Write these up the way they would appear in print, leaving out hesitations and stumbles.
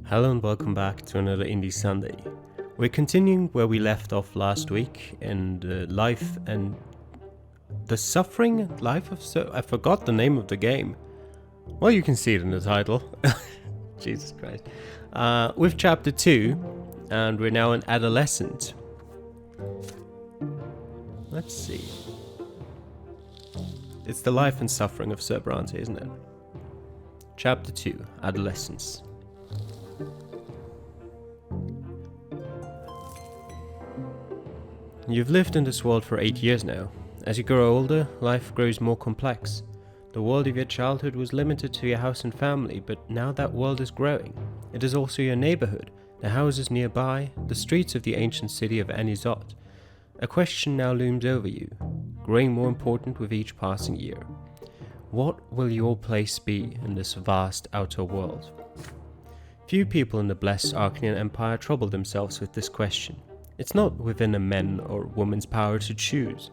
Hello and welcome back to another Indie Sunday. We're continuing where we left off last week in the life and the suffering life of I forgot the name of the game. Well, you can see it in the title. Jesus Christ. With chapter 2, and we're now in Adolescence. Let's see. It's the life and suffering of Sir Brante, isn't it? Chapter 2, Adolescence. You've lived in this world for 8 years now. As you grow older, life grows more complex. The world of your childhood was limited to your house and family, but now that world is growing. It is also your neighborhood, the houses nearby, the streets of the ancient city of Anisot. A question now looms over you, growing more important with each passing year. What will your place be in this vast outer world? Few people in the blessed Arcanian Empire trouble themselves with this question. It's not within a man or woman's power to choose.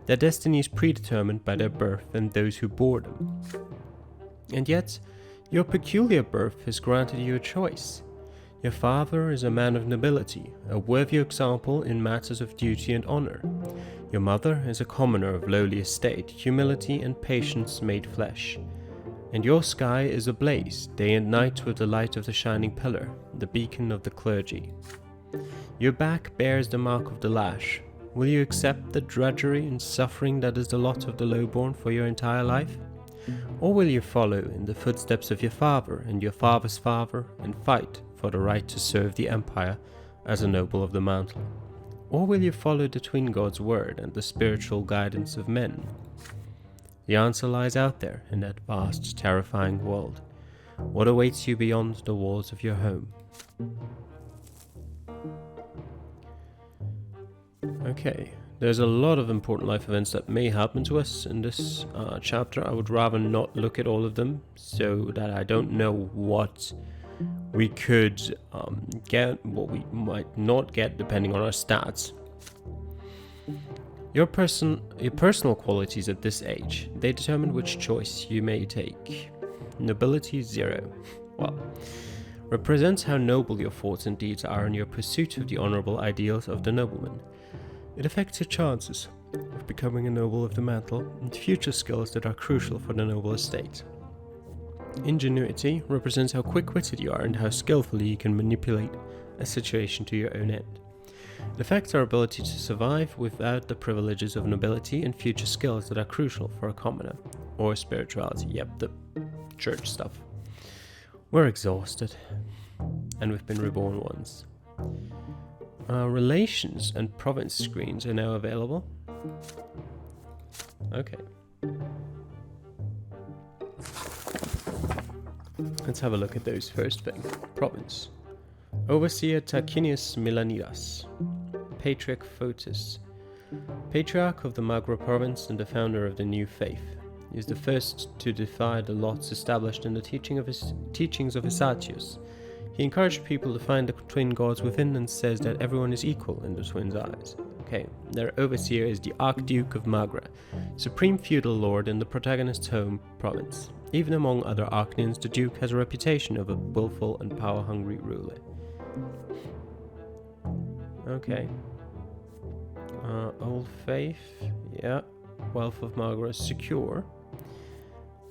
Their destiny is predetermined by their birth and those who bore them. And yet, your peculiar birth has granted you a choice. Your father is a man of nobility, a worthy example in matters of duty and honor. Your mother is a commoner of lowly estate, humility and patience made flesh. And your sky is ablaze, day and night with the light of the shining pillar, the beacon of the clergy. Your back bears the mark of the lash. Will you accept the drudgery and suffering that is the lot of the lowborn for your entire life? Or will you follow in the footsteps of your father and your father's father and fight for the right to serve the empire as a noble of the mantle? Or will you follow the twin God's word and the spiritual guidance of men? The answer lies out there in that vast, terrifying world. What awaits you beyond the walls of your home? Okay, there's a lot of important life events that may happen to us in this chapter. I would rather not look at all of them so that I don't know what we could get, what we might not get depending on our stats. Your personal qualities at this age, they determine which choice you may take. Nobility 0. Well, represents how noble your thoughts and deeds are in your pursuit of the honorable ideals of the nobleman. It affects your chances of becoming a noble of the mantle and future skills that are crucial for the noble estate. Ingenuity represents how quick-witted you are and how skillfully you can manipulate a situation to your own end. It affects our ability to survive without the privileges of nobility and future skills that are crucial for a commoner, or spirituality, the church stuff. We're exhausted, and we've been reborn once. Relations and province screens are now available. Okay. Let's have a look at those first thing. Province. Overseer Tarquinius Milanidas. Patriarch Photis. Patriarch of the Magra province and the founder of the new faith. He is the first to defy the lots established in the teachings of Isatius. He encouraged people to find the twin gods within and says that everyone is equal in the twins' eyes. Okay, their overseer is the Archduke of Magra, supreme feudal lord in the protagonist's home province. Even among other Arcanians, the Duke has a reputation of a willful and power-hungry ruler. Okay. Old faith, wealth of Magra is secure.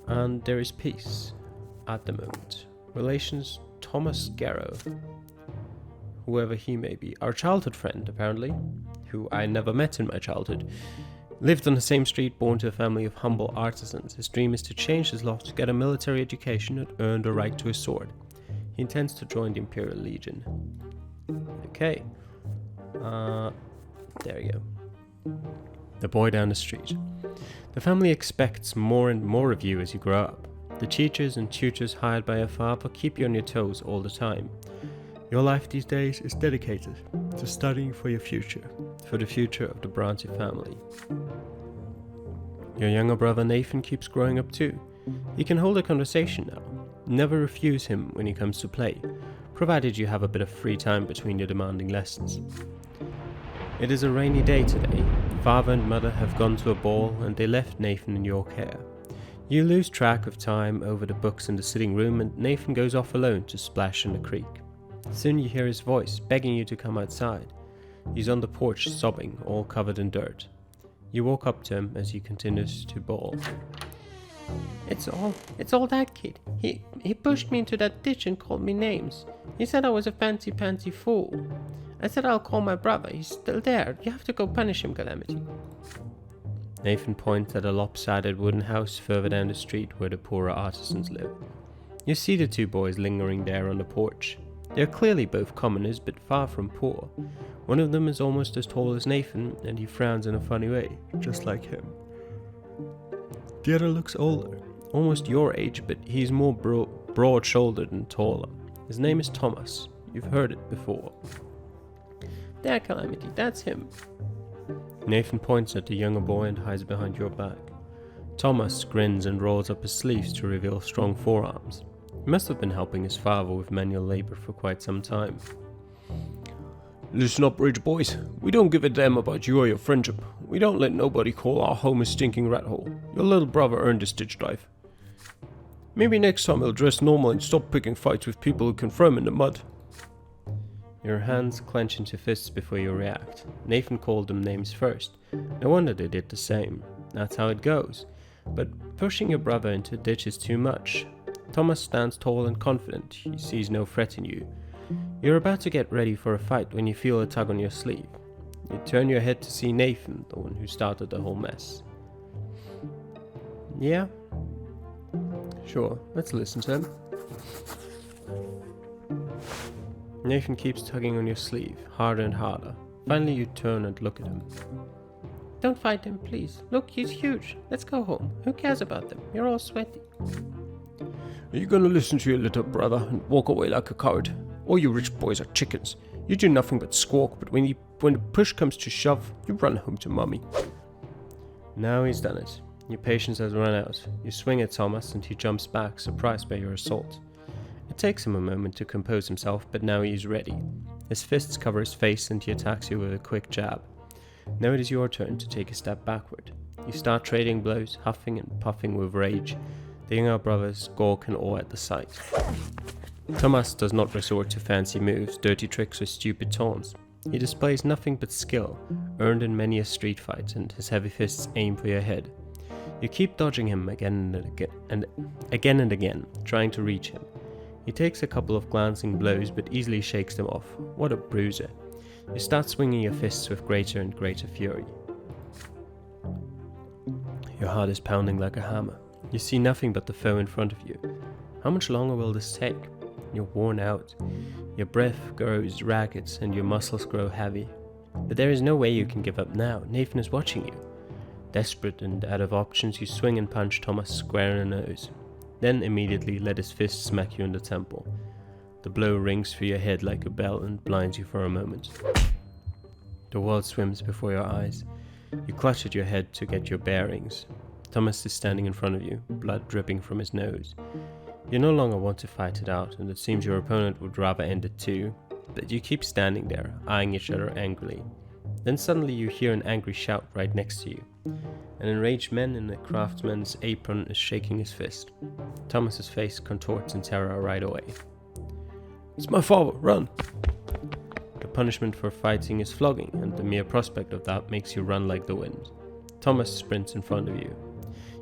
And there is peace at the moment. Relations, Thomas Garrow, whoever he may be, our childhood friend apparently, who I never met in my childhood, lived on the same street, born to a family of humble artisans. His dream is to change his lot, get a military education and earn the right to a sword. He intends to join the Imperial Legion. Okay, there you go. The boy down the street. The family expects more and more of you as you grow up. The teachers and tutors hired by your father keep you on your toes all the time. Your life these days is dedicated to studying for your future, for the future of the Brante family. Your younger brother Nathan keeps growing up too. He can hold a conversation now. Never refuse him when he comes to play, provided you have a bit of free time between your demanding lessons. It is a rainy day today. Father and mother have gone to a ball and they left Nathan in your care. You lose track of time over the books in the sitting room and Nathan goes off alone to splash in the creek. Soon you hear his voice, begging you to come outside. He's on the porch, sobbing, all covered in dirt. You walk up to him as he continues to bawl. It's all that kid. He pushed me into that ditch and called me names. He said I was a fancy fool. I said I'll call my brother. He's still there. You have to go punish him, Calamity. Nathan points at a lopsided wooden house further down the street where the poorer artisans live. You see the two boys lingering there on the porch. They are clearly both commoners, but far from poor. One of them is almost as tall as Nathan, and he frowns in a funny way, just like him. The other looks older, almost your age, but he's more broad-shouldered and taller. His name is Thomas. You've heard it before. There, Calamity, that's him. Nathan points at the younger boy and hides behind your back. Thomas grins and rolls up his sleeves to reveal strong forearms. He must have been helping his father with manual labor for quite some time. Listen up, Ridge boys. We don't give a damn about you or your friendship. We don't let nobody call our home a stinking rat hole. Your little brother earned his ditch dive. Maybe next time he'll dress normal and stop picking fights with people who can throw him in the mud. Your hands clench into fists before you react. Nathan called them names first. No wonder they did the same. That's how it goes. But pushing your brother into a ditch is too much. Thomas stands tall and confident. He sees no threat in you. You're about to get ready for a fight when you feel a tug on your sleeve. You turn your head to see Nathan, the one who started the whole mess. Yeah? Sure, let's listen to him. Nathan keeps tugging on your sleeve, harder and harder. Finally you turn and look at him. Don't fight him, please. Look, he's huge. Let's go home. Who cares about them? You're all sweaty. Are you gonna listen to your little brother and walk away like a coward? All you rich boys are chickens. You do nothing but squawk, but when the push comes to shove, you run home to mommy. Now he's done it. Your patience has run out. You swing at Thomas and he jumps back, surprised by your assault. It takes him a moment to compose himself, but now he is ready. His fists cover his face and he attacks you with a quick jab. Now it is your turn to take a step backward. You start trading blows, huffing and puffing with rage. The younger brothers gawk in awe at the sight. Thomas does not resort to fancy moves, dirty tricks or stupid taunts. He displays nothing but skill, earned in many a street fight, and his heavy fists aim for your head. You keep dodging him again and again, trying to reach him. He takes a couple of glancing blows but easily shakes them off. What a bruiser. You start swinging your fists with greater and greater fury. Your heart is pounding like a hammer. You see nothing but the foe in front of you. How much longer will this take? You're worn out. Your breath grows ragged and your muscles grow heavy. But there is no way you can give up now. Nathan is watching you. Desperate and out of options, you swing and punch Thomas square in the nose. Then immediately let his fist smack you in the temple. The blow rings through your head like a bell and blinds you for a moment. The world swims before your eyes. You clutch at your head to get your bearings. Thomas is standing in front of you, blood dripping from his nose. You no longer want to fight it out, and it seems your opponent would rather end it too, but you keep standing there, eyeing each other angrily. Then suddenly you hear an angry shout right next to you. An enraged man in a craftsman's apron is shaking his fist. Thomas's face contorts in terror right away. It's my father, run! The punishment for fighting is flogging, and the mere prospect of that makes you run like the wind. Thomas sprints in front of you.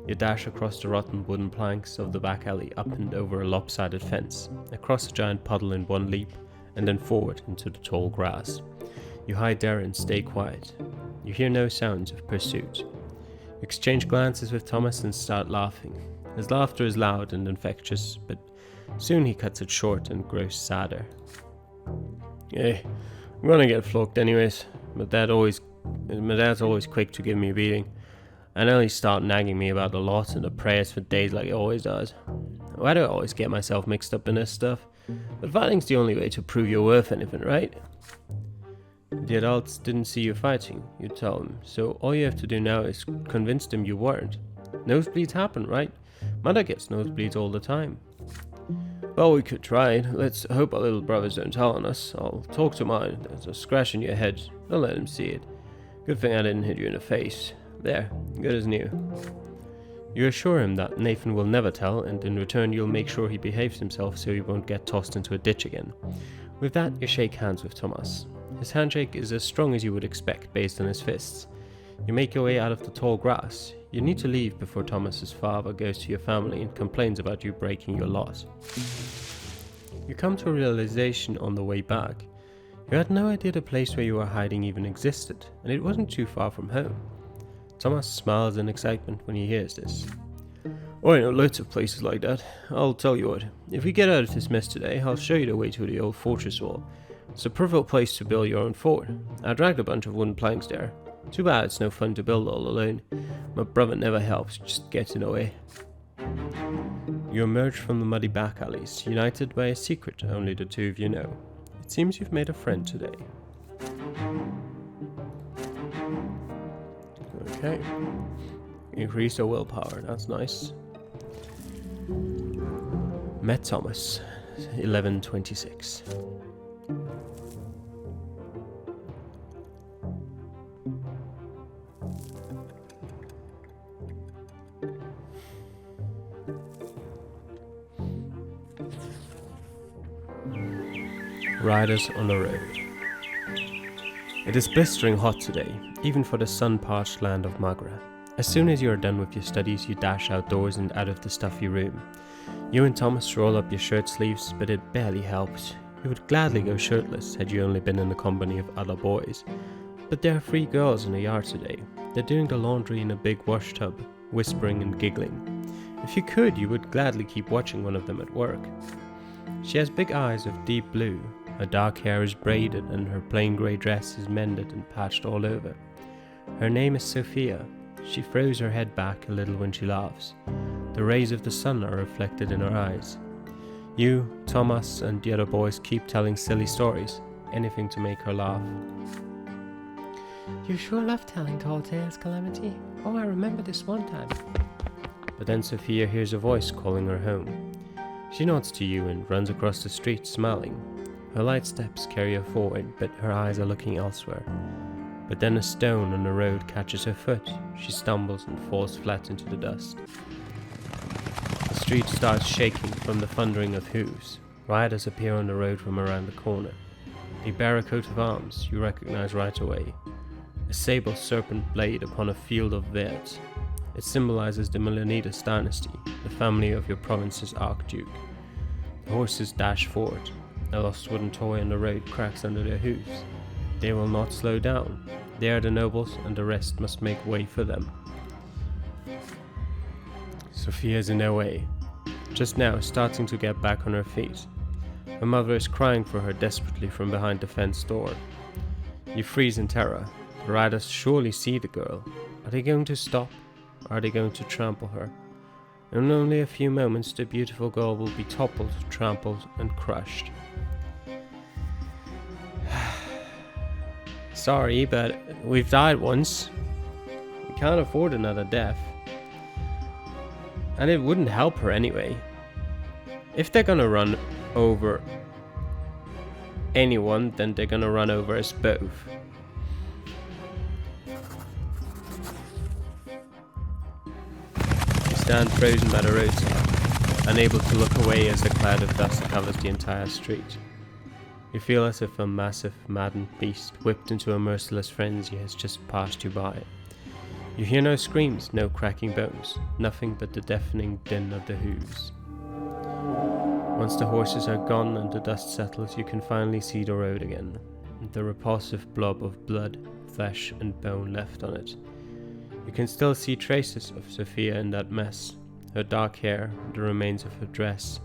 You dash across the rotten wooden planks of the back alley, up and over a lopsided fence, across a giant puddle in one leap, and then forward into the tall grass. You hide there and stay quiet. You hear no sounds of pursuit. You exchange glances with Thomas and start laughing. His laughter is loud and infectious, but soon he cuts it short and grows sadder. Hey, I'm gonna get flogged anyways, my dad's always quick to give me a beating. I know he started nagging me about the lot and the prayers for days like he always does. Why do I always get myself mixed up in this stuff? But fighting's the only way to prove you're worth anything, right? The adults didn't see you fighting, you tell them, so all you have to do now is convince them you weren't. Nosebleeds happen, right? Mother gets nosebleeds all the time. Well, we could try it. Let's hope our little brothers don't tell on us. I'll talk to mine. There's a scratch in your head. Don't let him see it. Good thing I didn't hit you in the face. There, good as new. You assure him that Nathan will never tell, and in return you'll make sure he behaves himself so he won't get tossed into a ditch again. With that, you shake hands with Thomas. His handshake is as strong as you would expect based on his fists. You make your way out of the tall grass. You need to leave before Thomas's father goes to your family and complains about you breaking your laws. You come to a realization on the way back. You had no idea the place where you were hiding even existed, and it wasn't too far from home. Thomas smiles in excitement when he hears this. I know lots of places like that. I'll tell you what, if we get out of this mess today, I'll show you the way to the old fortress wall. It's a perfect place to build your own fort. I dragged a bunch of wooden planks there. Too bad it's no fun to build all alone. My brother never helps, just gets in the way. You emerge from the muddy back alleys, united by a secret only the two of you know. It seems you've made a friend today. Okay. Increase your willpower, that's nice. Met Thomas, 11:26. Riders on the road. It is blistering hot today, even for the sun-parched land of Magra. As soon as you are done with your studies, you dash outdoors and out of the stuffy room. You and Thomas roll up your shirt sleeves, but it barely helps. You would gladly go shirtless had you only been in the company of other boys. But there are 3 girls in the yard today. They're doing the laundry in a big wash tub, whispering and giggling. If you could, you would gladly keep watching one of them at work. She has big eyes of deep blue. Her dark hair is braided and her plain grey dress is mended and patched all over. Her name is Sophia. She throws her head back a little when she laughs. The rays of the sun are reflected in her eyes. You, Thomas, and the other boys keep telling silly stories, anything to make her laugh. You sure love telling tall tales, Calamity. Oh, I remember this one time. But then Sophia hears a voice calling her home. She nods to you and runs across the street, smiling. Her light steps carry her forward, but her eyes are looking elsewhere. But then a stone on the road catches her foot. She stumbles and falls flat into the dust. The street starts shaking from the thundering of hooves. Riders appear on the road from around the corner. They bear a coat of arms you recognize right away. A sable serpent blade upon a field of vert. It symbolizes the Melanidas dynasty, the family of your province's archduke. The horses dash forward. A lost wooden toy on the road cracks under their hooves. They will not slow down. They are the nobles, and the rest must make way for them. Sophia is in their way, just now starting to get back on her feet. Her mother is crying for her desperately from behind the fenced door. You freeze in terror. The riders surely see the girl. Are they going to stop? Or are they going to trample her? In only a few moments the beautiful girl will be toppled, trampled, and crushed. Sorry, but we've died once. We can't afford another death. And it wouldn't help her anyway. If they're gonna run over anyone, then they're gonna run over us both. You stand frozen by the roadside, unable to look away as a cloud of dust covers the entire street. You feel as if a massive, maddened beast whipped into a merciless frenzy has just passed you by. You hear no screams, no cracking bones, nothing but the deafening din of the hooves. Once the horses are gone and the dust settles, you can finally see the road again, the repulsive blob of blood, flesh and bone left on it. You can still see traces of Sophia in that mess, her dark hair, the remains of her dress,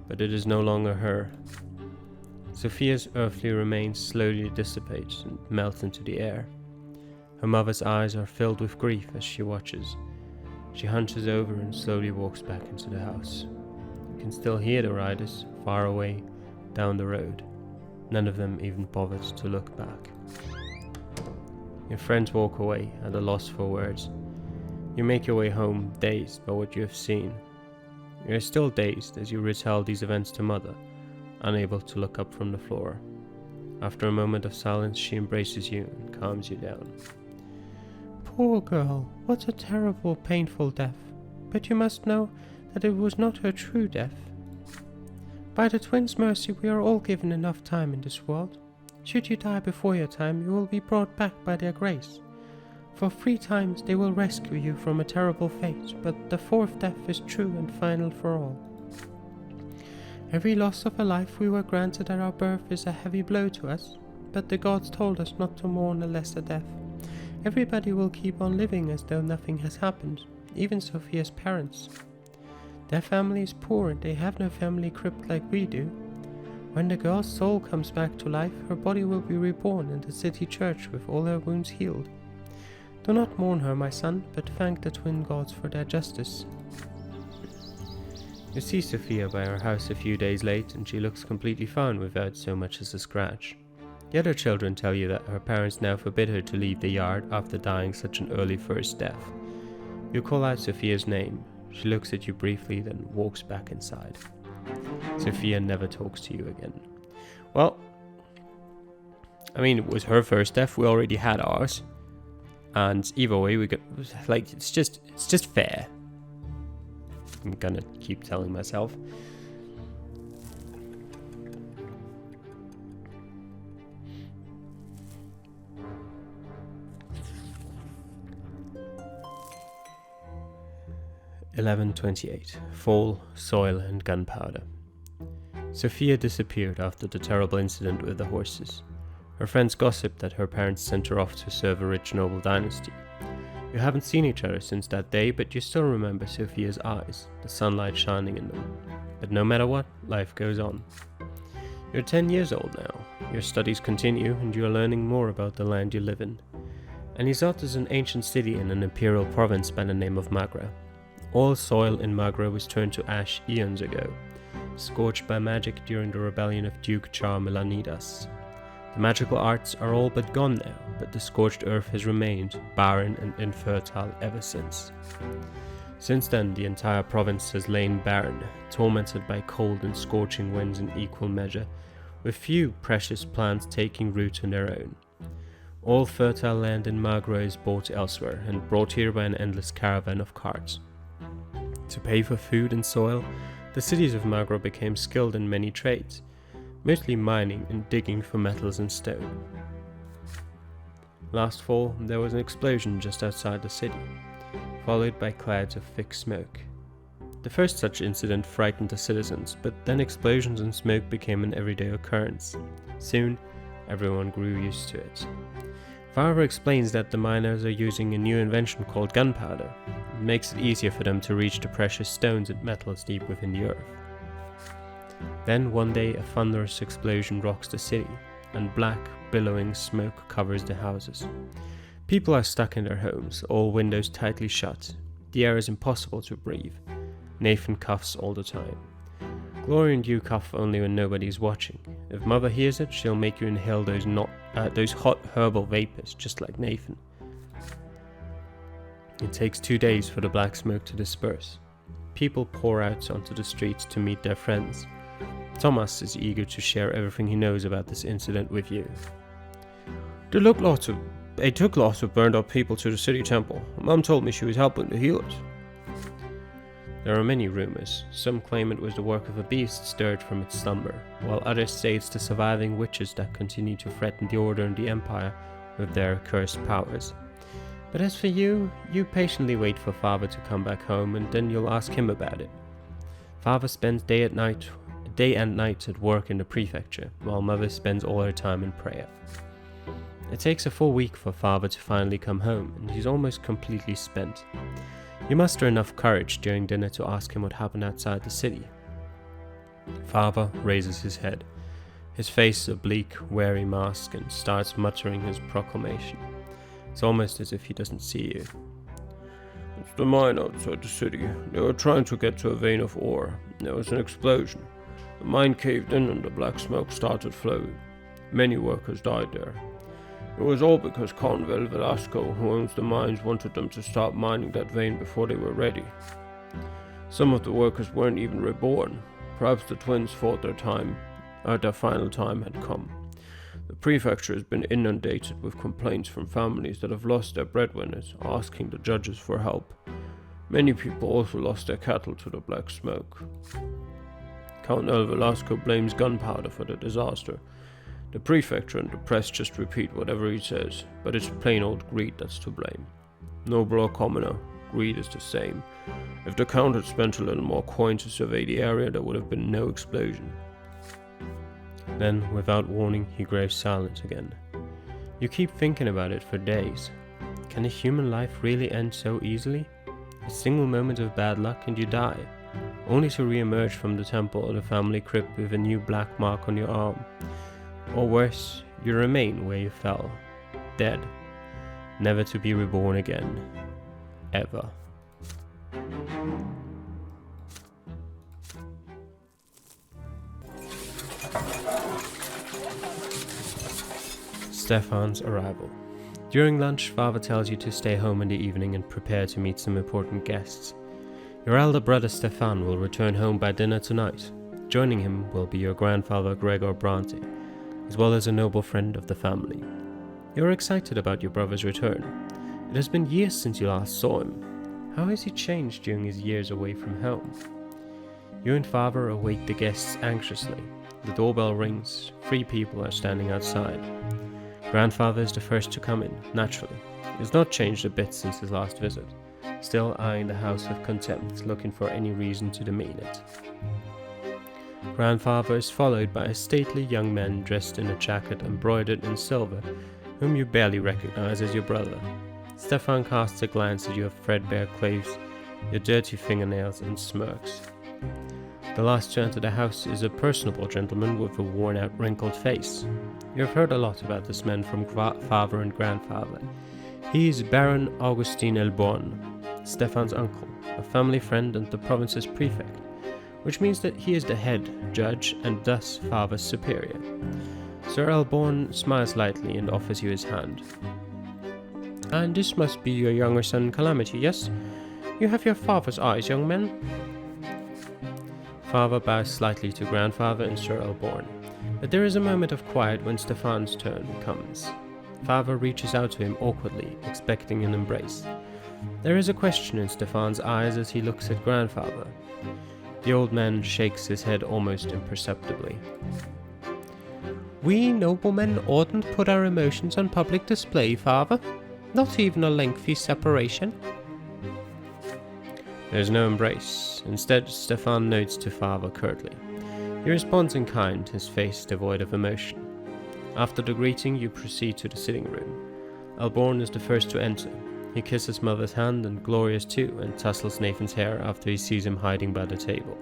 but it is no longer her. Sophia's earthly remains slowly dissipate and melt into the air. Her mother's eyes are filled with grief as she watches. She hunches over and slowly walks back into the house. You can still hear the riders, far away, down the road. None of them even bothered to look back. Your friends walk away, at a loss for words. You make your way home, dazed by what you have seen. You are still dazed as you retell these events to Mother, unable to look up from the floor. After a moment of silence, she embraces you and calms you down. Poor girl, what a terrible, painful death. But you must know that it was not her true death. By the twins' mercy, we are all given enough time in this world. Should you die before your time, you will be brought back by their grace. For 3 times they will rescue you from a terrible fate, but the 4th death is true and final for all. Every loss of a life we were granted at our birth is a heavy blow to us, but the gods told us not to mourn a lesser death. Everybody will keep on living as though nothing has happened, even Sophia's parents. Their family is poor and they have no family crypt like we do. When the girl's soul comes back to life, her body will be reborn in the city church with all her wounds healed. Do not mourn her, my son, but thank the twin gods for their justice. You see Sophia by her house a few days late, and she looks completely fine without so much as a scratch. The other children tell you that her parents now forbid her to leave the yard after dying such an early first death. You call out Sophia's name. She looks at you briefly, then walks back inside. Sophia never talks to you again. Well, I mean, it was her first death. We already had ours, and either way, we got it's just fair. I'm gonna keep telling myself. (11:28) Fall, soil, and gunpowder. Sophia disappeared after the terrible incident with the horses. Her friends gossiped that her parents sent her off to serve a rich noble dynasty. You haven't seen each other since that day, but you still remember Sophia's eyes, the sunlight shining in them. But no matter what, life goes on. You're 10 years old now. Your studies continue, and you are learning more about the land you live in. Anisot is an ancient city in an imperial province by the name of Magra. All soil in Magra was turned to ash eons ago, scorched by magic during the rebellion of Duke Char Melanidas. The magical arts are all but gone now, but the scorched earth has remained barren and infertile ever since. Since then, the entire province has lain barren, tormented by cold and scorching winds in equal measure, with few precious plants taking root on their own. All fertile land in Magra is bought elsewhere and brought here by an endless caravan of carts. To pay for food and soil, the cities of Magra became skilled in many trades, mostly mining and digging for metals and stone. Last fall, there was an explosion just outside the city, followed by clouds of thick smoke. The first such incident frightened the citizens, but then explosions and smoke became an everyday occurrence. Soon, everyone grew used to it. Farver explains that the miners are using a new invention called gunpowder. It makes it easier for them to reach the precious stones and metals deep within the earth. Then one day a thunderous explosion rocks the city, and black, billowing smoke covers the houses. People are stuck in their homes, all windows tightly shut. The air is impossible to breathe. Nathan coughs all the time. Gloria and you cough only when nobody is watching. If Mother hears it, she'll make you inhale those hot herbal vapors, just like Nathan. It takes 2 days for the black smoke to disperse. People pour out onto the streets to meet their friends. Thomas is eager to share everything he knows about this incident with you. They took lots of burned up people to the city temple. Mom told me she was helping to heal it. There are many rumors. Some claim it was the work of a beast stirred from its slumber, while others say it's the surviving witches that continue to threaten the order and the empire with their cursed powers. But as for you patiently wait for Father to come back home, and then you'll ask him about it. Father spends day and night at work in the prefecture, while Mother spends all her time in prayer. It takes a full week for Father to finally come home, and he's almost completely spent. You muster enough courage during dinner to ask him what happened outside the city. Father raises his head, his face a bleak, weary mask, and starts muttering his proclamation. It's almost as if he doesn't see you. It's the mine outside the city. They were trying to get to a vein of ore. There was an explosion. The mine caved in and the black smoke started flowing. Many workers died there. It was all because Convel Velasco, who owns the mines, wanted them to stop mining that vein before they were ready. Some of the workers weren't even reborn. Perhaps the twins thought their final time had come. The prefecture has been inundated with complaints from families that have lost their breadwinners, asking the judges for help. Many people also lost their cattle to the black smoke. Count El Velasco blames gunpowder for the disaster. The prefecture and the press just repeat whatever he says, but it's plain old greed that's to blame. Noble or commoner, greed is the same. If the Count had spent a little more coin to survey the area, there would have been no explosion. Then, without warning, he grows silent again. You keep thinking about it for days. Can a human life really end so easily? A single moment of bad luck and you die, only to re-emerge from the temple or the family crypt with a new black mark on your arm. Or worse, you remain where you fell, dead, never to be reborn again, ever. Stefan's arrival. During lunch, Father tells you to stay home in the evening and prepare to meet some important guests. Your elder brother Stefan will return home by dinner tonight. Joining him will be your grandfather Gregor Brante, as well as a noble friend of the family. You are excited about your brother's return. It has been years since you last saw him. How has he changed during his years away from home? You and Father await the guests anxiously. The doorbell rings. 3 people are standing outside. Grandfather is the first to come in, naturally. He has not changed a bit since his last visit, still eyeing the house with contempt, looking for any reason to demean it. Grandfather is followed by a stately young man dressed in a jacket embroidered in silver, whom you barely recognize as your brother. Stefan casts a glance at your threadbare clothes, your dirty fingernails, and smirks. The last to enter the house is a personable gentleman with a worn-out, wrinkled face. You have heard a lot about this man from Father and Grandfather. He is Baron Augustin Elborn, Stefan's uncle, a family friend and the province's prefect, which means that he is the head judge and thus Father's superior. Sir Elborn smiles lightly and offers you his hand. And this must be your younger son Calamity, yes? You have your father's eyes, young man. Father bows slightly to Grandfather and Sir Elborn, but there is a moment of quiet when Stefan's turn comes. Father reaches out to him awkwardly, expecting an embrace. There is a question in Stefan's eyes as he looks at Grandfather. The old man shakes his head almost imperceptibly. We noblemen oughtn't put our emotions on public display, Father. Not even a lengthy separation. There is no embrace. Instead, Stefan nods to Father curtly. He responds in kind, his face devoid of emotion. After the greeting, you proceed to the sitting room. Elborn is the first to enter. He kisses Mother's hand and Gloria's too, and tussles Nathan's hair after he sees him hiding by the table.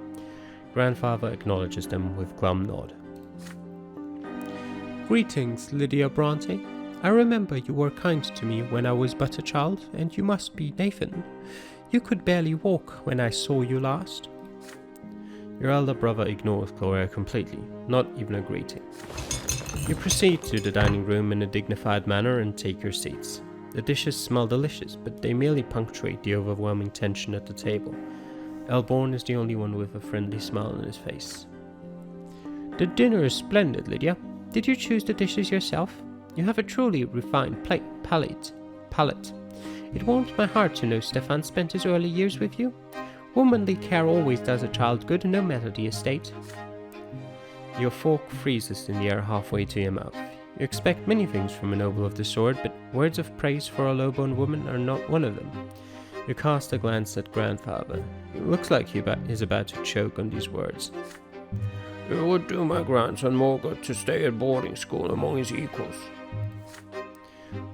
Grandfather acknowledges them with glum nod. Greetings, Lydia Brante. I remember you were kind to me when I was but a child, and you must be Nathan. You could barely walk when I saw you last. Your elder brother ignores Gloria completely, not even a greeting. You proceed to the dining room in a dignified manner and take your seats. The dishes smell delicious, but they merely punctuate the overwhelming tension at the table. Elborn is the only one with a friendly smile on his face. The dinner is splendid, Lydia. Did you choose the dishes yourself? You have a truly refined palate. It warms my heart to know Stefan spent his early years with you. Womanly care always does a child good, no matter the estate. Your fork freezes in the air halfway to your mouth. You expect many things from a noble of the sword, but words of praise for a low-born woman are not one of them. You cast a glance at Grandfather. It looks like he is about to choke on these words. It would do my grandson more good to stay at boarding school among his equals.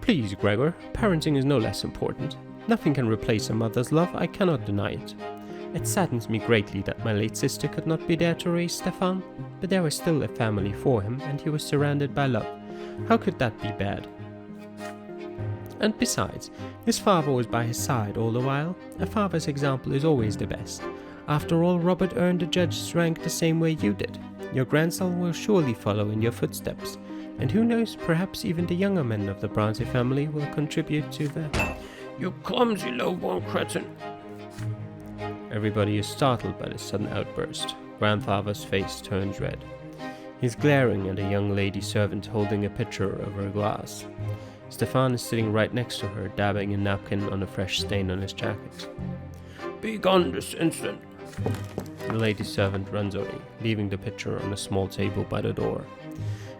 Please, Gregor, parenting is no less important. Nothing can replace a mother's love, I cannot deny it. It saddens me greatly that my late sister could not be there to raise Stefan, but there was still a family for him, and he was surrounded by love. How could that be bad? And besides, his father was by his side all the while. A father's example is always the best. After all, Robert earned the judge's rank the same way you did. Your grandson will surely follow in your footsteps. And who knows, perhaps even the younger men of the Brante family will contribute to the... You clumsy low-born cretin! Everybody is startled by this sudden outburst. Grandfather's face turns red. He's glaring at a young lady servant holding a pitcher over a glass. Stefan is sitting right next to her, dabbing a napkin on a fresh stain on his jacket. Be gone this instant! The lady servant runs away, leaving the pitcher on a small table by the door.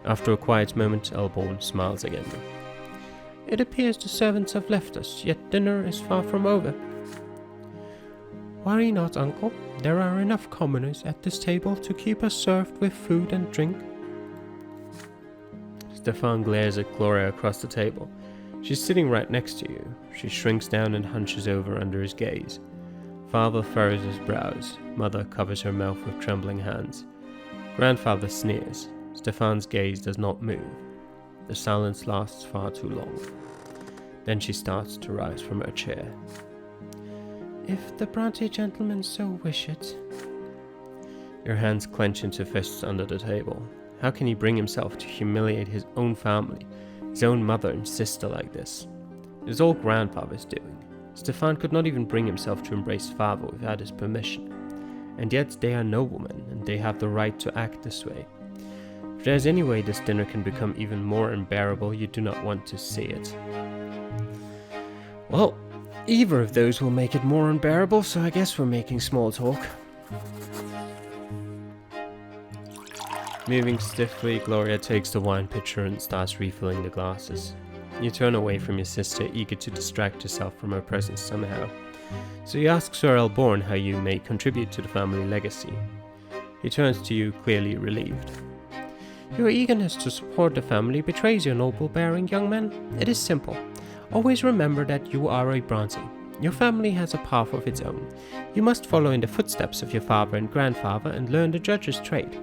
After a quiet moment, Elborn smiles again. It appears the servants have left us, yet dinner is far from over. Worry not, uncle. There are enough commoners at this table to keep us served with food and drink. Stefan glares at Gloria across the table. She's sitting right next to you. She shrinks down and hunches over under his gaze. Father furrows his brows. Mother covers her mouth with trembling hands. Grandfather sneers. Stefan's gaze does not move. The silence lasts far too long. Then she starts to rise from her chair. If the Brante gentleman so wish it. Your hands clench into fists under the table. How can he bring himself to humiliate his own family, his own mother and sister like this? It is all Grandfather's doing. Stefan could not even bring himself to embrace Father without his permission. And yet they are noblemen, and they have the right to act this way. If there is any way this dinner can become even more unbearable, you do not want to see it. Well, either of those will make it more unbearable, so I guess we're making small talk. Moving stiffly, Gloria takes the wine pitcher and starts refilling the glasses. You turn away from your sister, eager to distract yourself from her presence somehow. So you ask Sir Elborn how you may contribute to the family legacy. He turns to you, clearly relieved. Your eagerness to support the family betrays your noble-bearing young man. It is simple. Always remember that you are a Brante. Your family has a path of its own. You must follow in the footsteps of your father and grandfather and learn the judge's trade.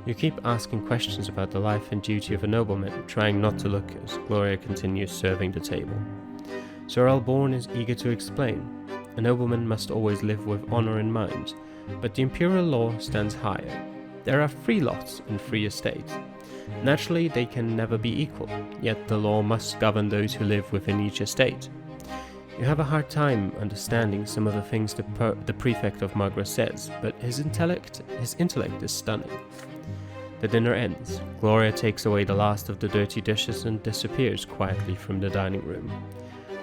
You keep asking questions about the life and duty of a nobleman, trying not to look as Gloria continues serving the table. Sir Elborn is eager to explain. A nobleman must always live with honor in mind, but the imperial law stands higher. There are free lots and free estates. Naturally, they can never be equal, yet the law must govern those who live within each estate. You have a hard time understanding some of the things the prefect of Magra says, but his intellect is stunning. The dinner ends. Gloria takes away the last of the dirty dishes and disappears quietly from the dining room.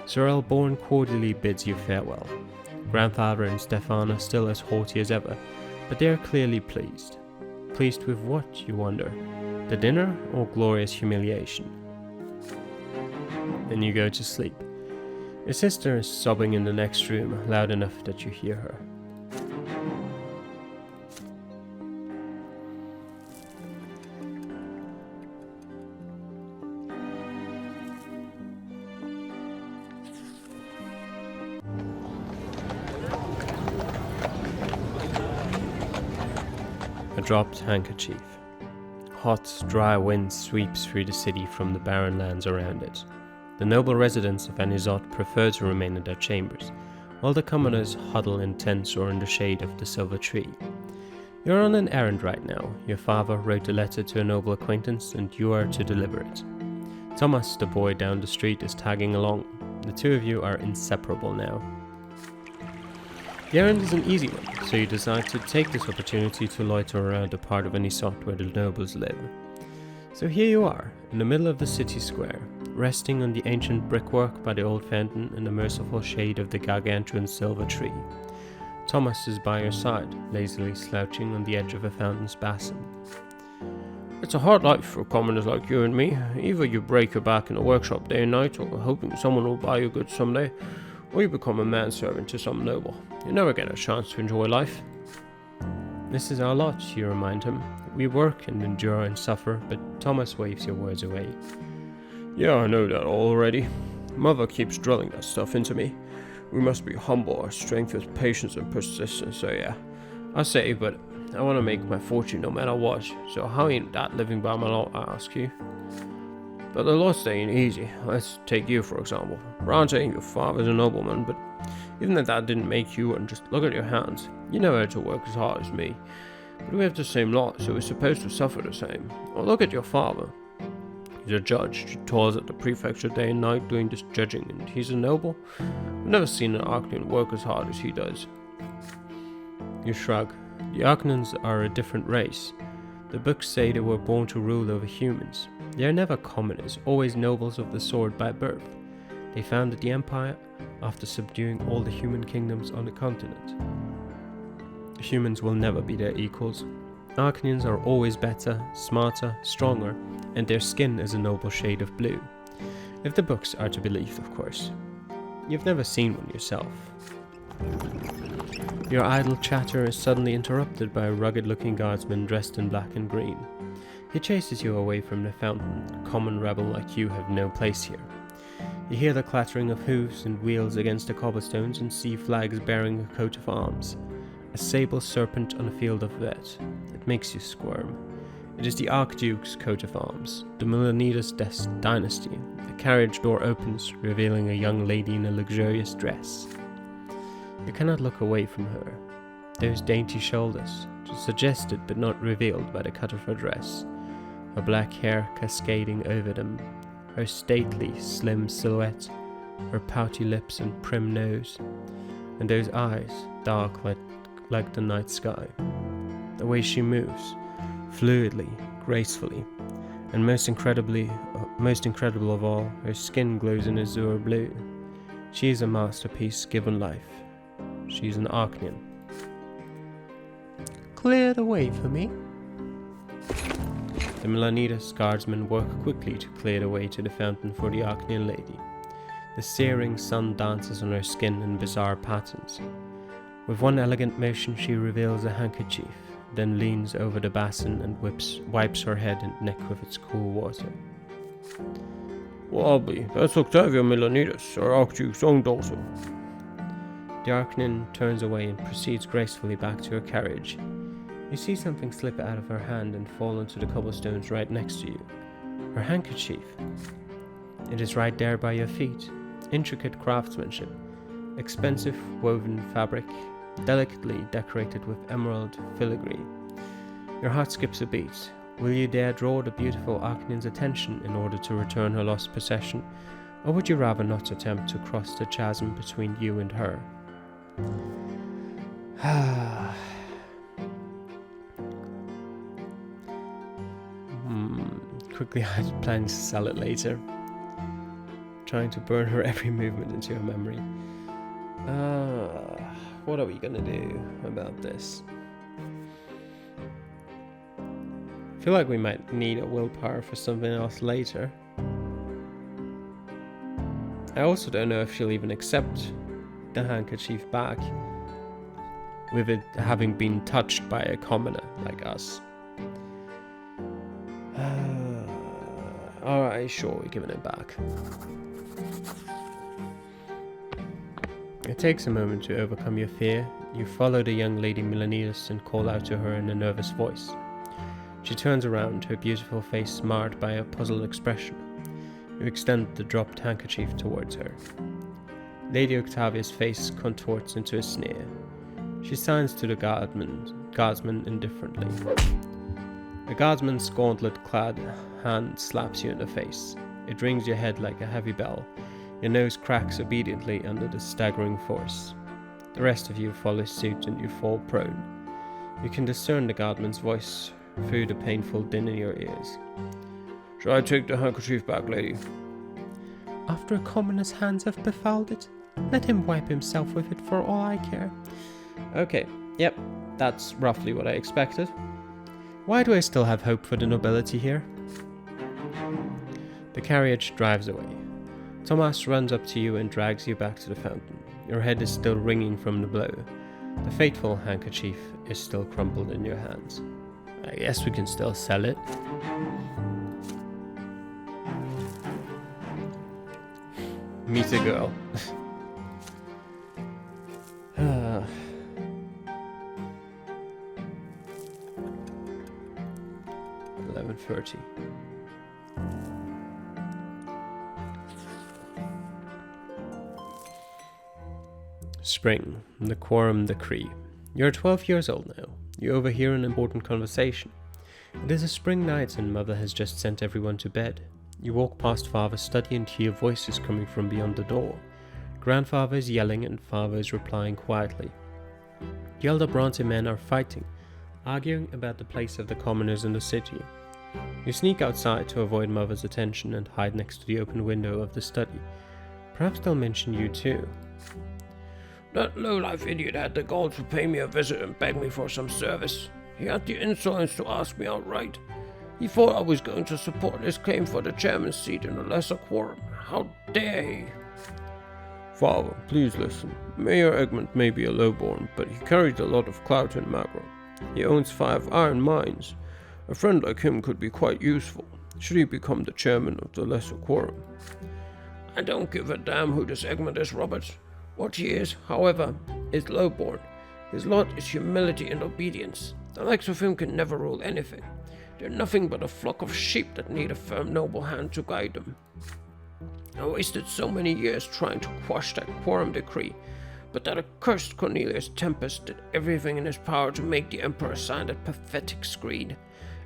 Sir Elborn cordially bids you farewell. Grandfather and Stefan are still as haughty as ever, but they are clearly pleased. Pleased with what, you wonder? The dinner or Gloria's humiliation? Then you go to sleep. Your sister is sobbing in the next room, loud enough that you hear her. A dropped handkerchief. Hot, dry wind sweeps through the city from the barren lands around it. The noble residents of Anisot prefer to remain in their chambers, while the commoners huddle in tents or in the shade of the silver tree. You're on an errand right now. Your father wrote a letter to a noble acquaintance, and you are to deliver it. Thomas, the boy down the street, is tagging along. The two of you are inseparable now. The errand is an easy one, so you decide to take this opportunity to loiter around a part of Anisot where the nobles live. So here you are, in the middle of the city square, resting on the ancient brickwork by the old fountain in the merciful shade of the gargantuan silver tree. Thomas is by your side, lazily slouching on the edge of a fountain's basin. It's a hard life for commoners like you and me. Either you break your back in a workshop day and night, or hoping someone will buy you goods someday, or you become a manservant to some noble. You never get a chance to enjoy life. This is our lot, you remind him. We work and endure and suffer, but Thomas waves your words away. Yeah, I know that already. Mother keeps drilling that stuff into me. We must be humble, our strength is patience and persistence, so yeah. I say, but I want to make my fortune no matter what, so how ain't that living by my law, I ask you? But the loss ain't easy. Let's take you, for example. Brante, your father's a nobleman, but even if that didn't make you, and just look at your hands, you never had to work as hard as me. But we have the same lot, so we're supposed to suffer the same. Or look at your father. He's a judge. He toils at the prefecture day and night doing this judging, and he's a noble. I've never seen an Arcanian work as hard as he does. You shrug. The Arcanans are a different race. The books say they were born to rule over humans. They are never commoners, always nobles of the sword by birth. They founded the empire after subduing all the human kingdoms on the continent. Humans will never be their equals. Arcanians are always better, smarter, stronger, and their skin is a noble shade of blue. If the books are to believe, of course. You've never seen one yourself. Your idle chatter is suddenly interrupted by a rugged-looking guardsman dressed in black and green. He chases you away from the fountain. Common rebel like you have no place here. You hear the clattering of hooves and wheels against the cobblestones and see flags bearing a coat of arms. A sable serpent on a field of vet. It makes you squirm. It is the Archduke's coat of arms, the Milanidas dynasty. The carriage door opens, revealing a young lady in a luxurious dress. You cannot look away from her. Those dainty shoulders, suggested but not revealed by the cut of her dress, her black hair cascading over them, her stately, slim silhouette, her pouty lips and prim nose, and those eyes, dark like the night sky. The way she moves, fluidly, gracefully, and most incredible of all, her skin glows in azure blue. She is a masterpiece given life. She is an Arcanian. Clear the way for me. The Milanidas guardsmen work quickly to clear the way to the fountain for the Arcanian lady. The searing sun dances on her skin in bizarre patterns. With one elegant motion she reveals a handkerchief, then leans over the basin and wipes her head and neck with its cool water. Wobbly, that's Octavia Milanidas, our Archduke's own daughter. The Arcanian turns away and proceeds gracefully back to her carriage. You see something slip out of her hand and fall onto the cobblestones right next to you. Her handkerchief. It is right there by your feet. Intricate craftsmanship. Expensive woven fabric, delicately decorated with emerald filigree. Your heart skips a beat. Will you dare draw the beautiful Arcanian's attention in order to return her lost possession, or would you rather not attempt to cross the chasm between you and her? Quickly I plan to sell it later. Trying to burn her every movement into her memory. What are we gonna do about this? I feel like we might need a willpower for something else later. I also don't know if she'll even accept the handkerchief back, with it having been touched by a commoner like us. Alright, sure, we're giving it back. It takes a moment to overcome your fear. You follow the young lady Milanidas and call out to her in a nervous voice. She turns around, her beautiful face marred by a puzzled expression. You extend the dropped handkerchief towards her. Lady Octavia's face contorts into a sneer. She signs to the guardsman indifferently. The guardsman's gauntlet-clad hand slaps you in the face. It rings your head like a heavy bell. Your nose cracks obediently under the staggering force. The rest of you follow suit and you fall prone. You can discern the guardman's voice through the painful din in your ears. Shall I take the handkerchief back, lady? After a commoner's hands have befouled it, let him wipe himself with it for all I care. Okay, yep, that's roughly what I expected. Why do I still have hope for the nobility here? The carriage drives away. Thomas runs up to you and drags you back to the fountain. Your head is still ringing from the blow. The fateful handkerchief is still crumpled in your hands. I guess we can still sell it. Meet a girl. 11:30. Spring, the quorum decree. You're 12 years old now. You overhear an important conversation. It is a spring night and Mother has just sent everyone to bed. You walk past Father's study and hear voices coming from beyond the door. Grandfather is yelling and Father is replying quietly. The elder Brante men are fighting, arguing about the place of the commoners in the city. You sneak outside to avoid Mother's attention and hide next to the open window of the study. Perhaps they'll mention you too. That low-life idiot had the gall to pay me a visit and beg me for some service. He had the insolence to ask me outright. He thought I was going to support his claim for the chairman's seat in a lesser quorum. How dare he? Father, please listen. Mayor Egmont may be a lowborn, but he carries a lot of clout in Magro. He owns 5 iron mines. A friend like him could be quite useful, should he become the chairman of the lesser quorum. I don't give a damn who this Egmont is, Robert. What he is, however, is lowborn. His lot is humility and obedience. The likes of him can never rule anything. They're nothing but a flock of sheep that need a firm, noble hand to guide them. I wasted so many years trying to quash that quorum decree, but that accursed Cornelius Tempest did everything in his power to make the Emperor sign that pathetic screed.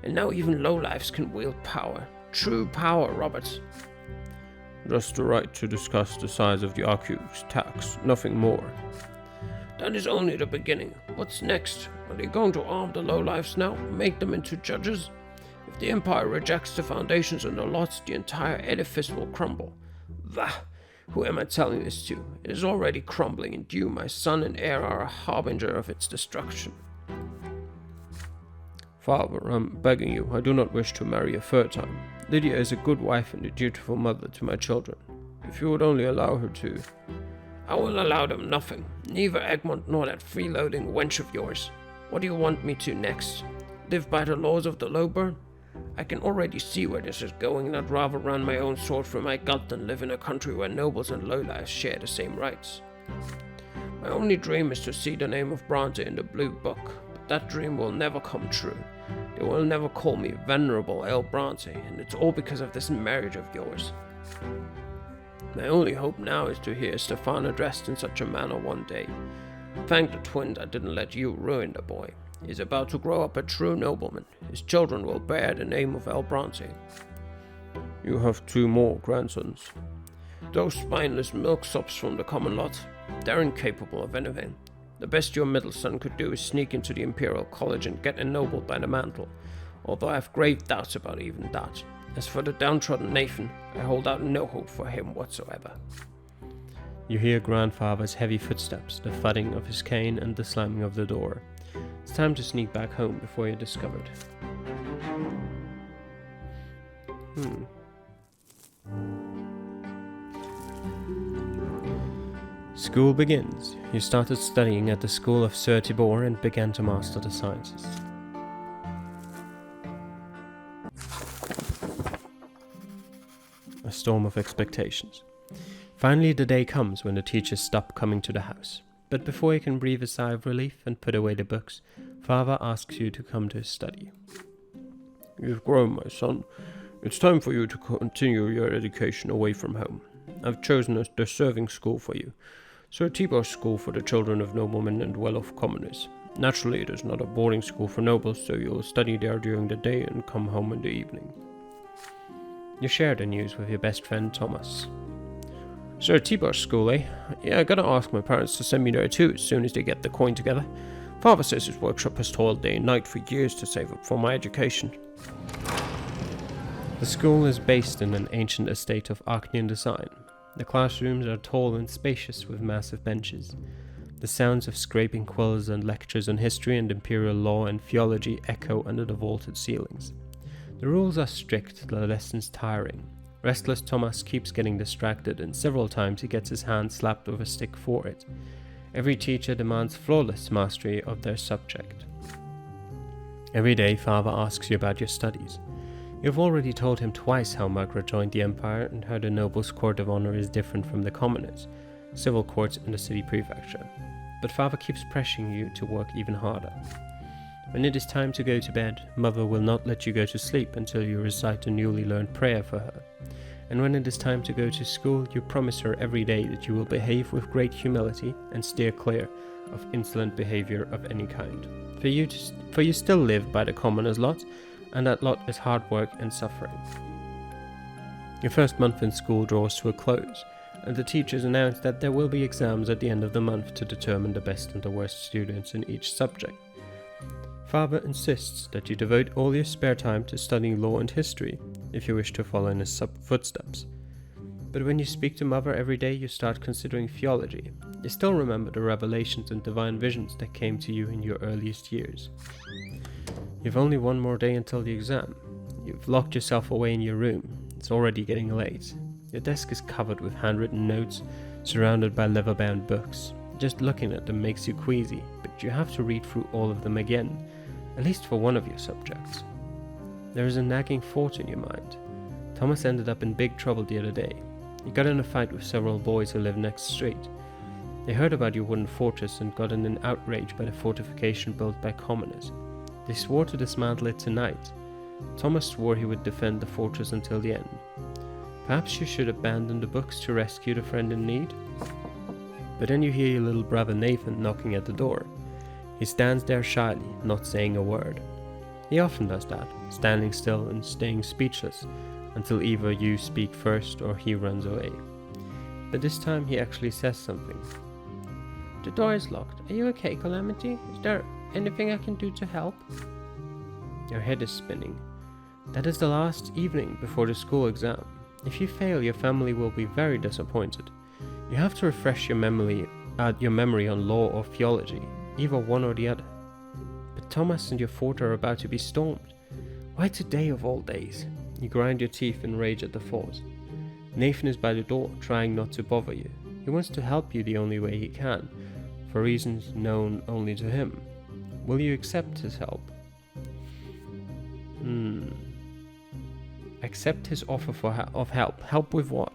And now even lowlifes can wield power. True power, Roberts. Just the right to discuss the size of the Arcu's tax, nothing more. That is only the beginning. What's next? Are they going to arm the lowlifes now, make them into judges? If the Empire rejects the foundations and the lots, the entire edifice will crumble. Bah! Who am I telling this to? It is already crumbling, and you, my son and heir, are a harbinger of its destruction. Father, I'm begging you, I do not wish to marry a third time. Lydia is a good wife and a dutiful mother to my children. If you would only allow her to... I will allow them nothing. Neither Egmont nor that freeloading wench of yours. What do you want me to next? Live by the laws of the Lowburn? I can already see where this is going, and I'd rather run my own sword through my gut than live in a country where nobles and lowlifes share the same rights. My only dream is to see the name of Brante in the Blue Book, but that dream will never come true. They will never call me Venerable Earl Brante, and it's all because of this marriage of yours. My only hope now is to hear Stefan addressed in such a manner one day. Thank the twins I didn't let you ruin the boy. He is about to grow up a true nobleman. His children will bear the name of Earl Brante. You have 2 more grandsons. Those spineless milksops from the common lot. They're incapable of anything. The best your middle son could do is sneak into the Imperial College and get ennobled by the mantle, although I have grave doubts about even that. As for the downtrodden Nathan, I hold out no hope for him whatsoever. You hear grandfather's heavy footsteps, the thudding of his cane and the slamming of the door. It's time to sneak back home before you're discovered. School begins. You started studying at the school of Sir Tibor and began to master the sciences. A storm of expectations. Finally the day comes when the teachers stop coming to the house. But before you can breathe a sigh of relief and put away the books, Father asks you to come to his study. You've grown, my son. It's time for you to continue your education away from home. I've chosen the serving school for you. Sir Tibor's school for the children of noblemen and well-off commoners. Naturally, it is not a boarding school for nobles, so you'll study there during the day and come home in the evening. You share the news with your best friend Thomas. Sir Tibor's school, eh? Yeah, I gotta ask my parents to send me there too as soon as they get the coin together. Father says his workshop has toiled day and night for years to save up for my education. The school is based in an ancient estate of Arcanian design. The classrooms are tall and spacious with massive benches. The sounds of scraping quills and lectures on history and imperial law and theology echo under the vaulted ceilings. The rules are strict, the lessons tiring. Restless Thomas keeps getting distracted, and several times he gets his hand slapped with a stick for it. Every teacher demands flawless mastery of their subject. Every day Father asks you about your studies. You've already told him twice how Magra joined the Empire and how the nobles' court of honor is different from the commoners, civil courts in the city prefecture. But Father keeps pressuring you to work even harder. When it is time to go to bed, Mother will not let you go to sleep until you recite a newly learned prayer for her. And when it is time to go to school, you promise her every day that you will behave with great humility and steer clear of insolent behavior of any kind. For you still live by the commoner's lot, and that lot is hard work and suffering. Your first month in school draws to a close, and the teachers announce that there will be exams at the end of the month to determine the best and the worst students in each subject. Father insists that you devote all your spare time to studying law and history, if you wish to follow in his footsteps. But when you speak to Mother every day, you start considering theology. You still remember the revelations and divine visions that came to you in your earliest years. You've only one more day until the exam. You've locked yourself away in your room. It's already getting late. Your desk is covered with handwritten notes, surrounded by leather-bound books. Just looking at them makes you queasy, but you have to read through all of them again, at least for one of your subjects. There is a nagging thought in your mind. Thomas ended up in big trouble the other day. He got in a fight with several boys who live next street. They heard about your wooden fortress and got in an outrage by the fortification built by commoners. They swore to dismantle it tonight. Thomas swore he would defend the fortress until the end. Perhaps you should abandon the books to rescue the friend in need? But then you hear your little brother Nathan knocking at the door. He stands there shyly, not saying a word. He often does that, standing still and staying speechless, until either you speak first or he runs away. But this time he actually says something. The door is locked. Are you okay, Calamity? Is there anything I can do to help? Your head is spinning. That is the last evening before the school exam. If you fail, your family will be very disappointed. You have to refresh your memory on law or theology, either one or the other. But Thomas and your fort are about to be stormed. Why today of all days? You grind your teeth in rage at the thought. Nathan is by the door, trying not to bother you. He wants to help you the only way he can, for reasons known only to him. Will you accept his help? Accept his offer of help. Help with what?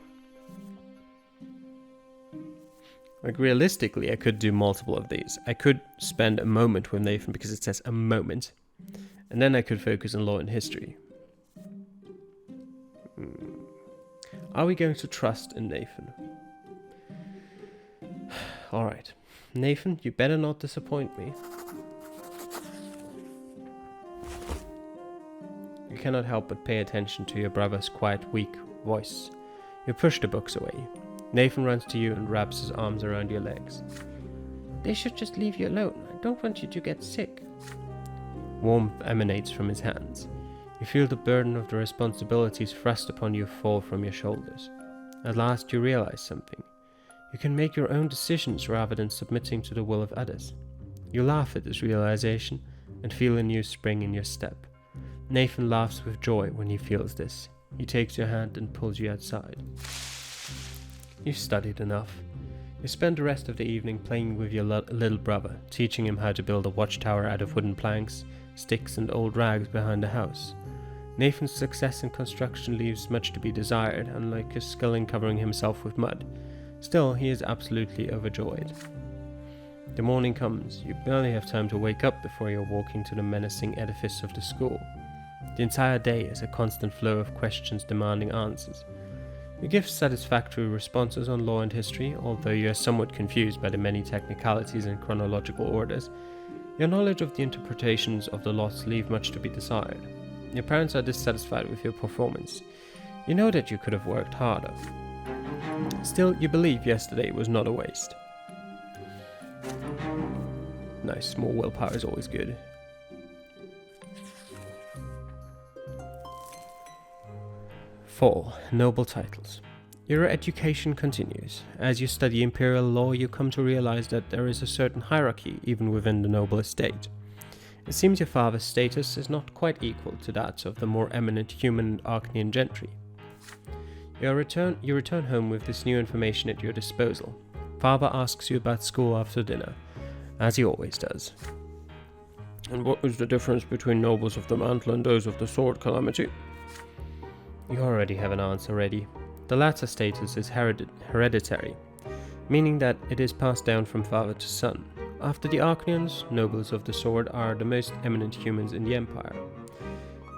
Like, realistically, I could do multiple of these. I could spend a moment with Nathan because it says a moment, and then I could focus on law and history. Are we going to trust in Nathan? Alright. Nathan, you better not disappoint me. You cannot help but pay attention to your brother's quiet, weak voice. You push the books away. Nathan runs to you and wraps his arms around your legs. They should just leave you alone. I don't want you to get sick. Warmth emanates from his hands. You feel the burden of the responsibilities thrust upon you fall from your shoulders. At last you realize something. You can make your own decisions rather than submitting to the will of others. You laugh at this realization and feel a new spring in your step. Nathan laughs with joy when he feels this. He takes your hand and pulls you outside. You've studied enough. You spend the rest of the evening playing with your little brother, teaching him how to build a watchtower out of wooden planks, sticks and old rags behind the house. Nathan's success in construction leaves much to be desired, unlike his skill in covering himself with mud. Still, he is absolutely overjoyed. The morning comes. You barely have time to wake up before you're walking to the menacing edifice of the school. The entire day is a constant flow of questions demanding answers. You give satisfactory responses on law and history, although you are somewhat confused by the many technicalities and chronological orders. Your knowledge of the interpretations of the lots leave much to be desired. Your parents are dissatisfied with your performance. You know that you could have worked harder. Still, you believe yesterday was not a waste. Nice, more willpower is always good. Fall, noble titles. Your education continues. As you study imperial law, you come to realize that there is a certain hierarchy even within the noble estate. It seems your father's status is not quite equal to that of the more eminent human and Arcanian gentry. You return home with this new information at your disposal. Father asks you about school after dinner, as he always does. And what is the difference between nobles of the mantle and those of the sword, Calamity? You already have an answer ready. The latter status is hereditary, meaning that it is passed down from father to son. After the Arcanians, nobles of the sword are the most eminent humans in the empire.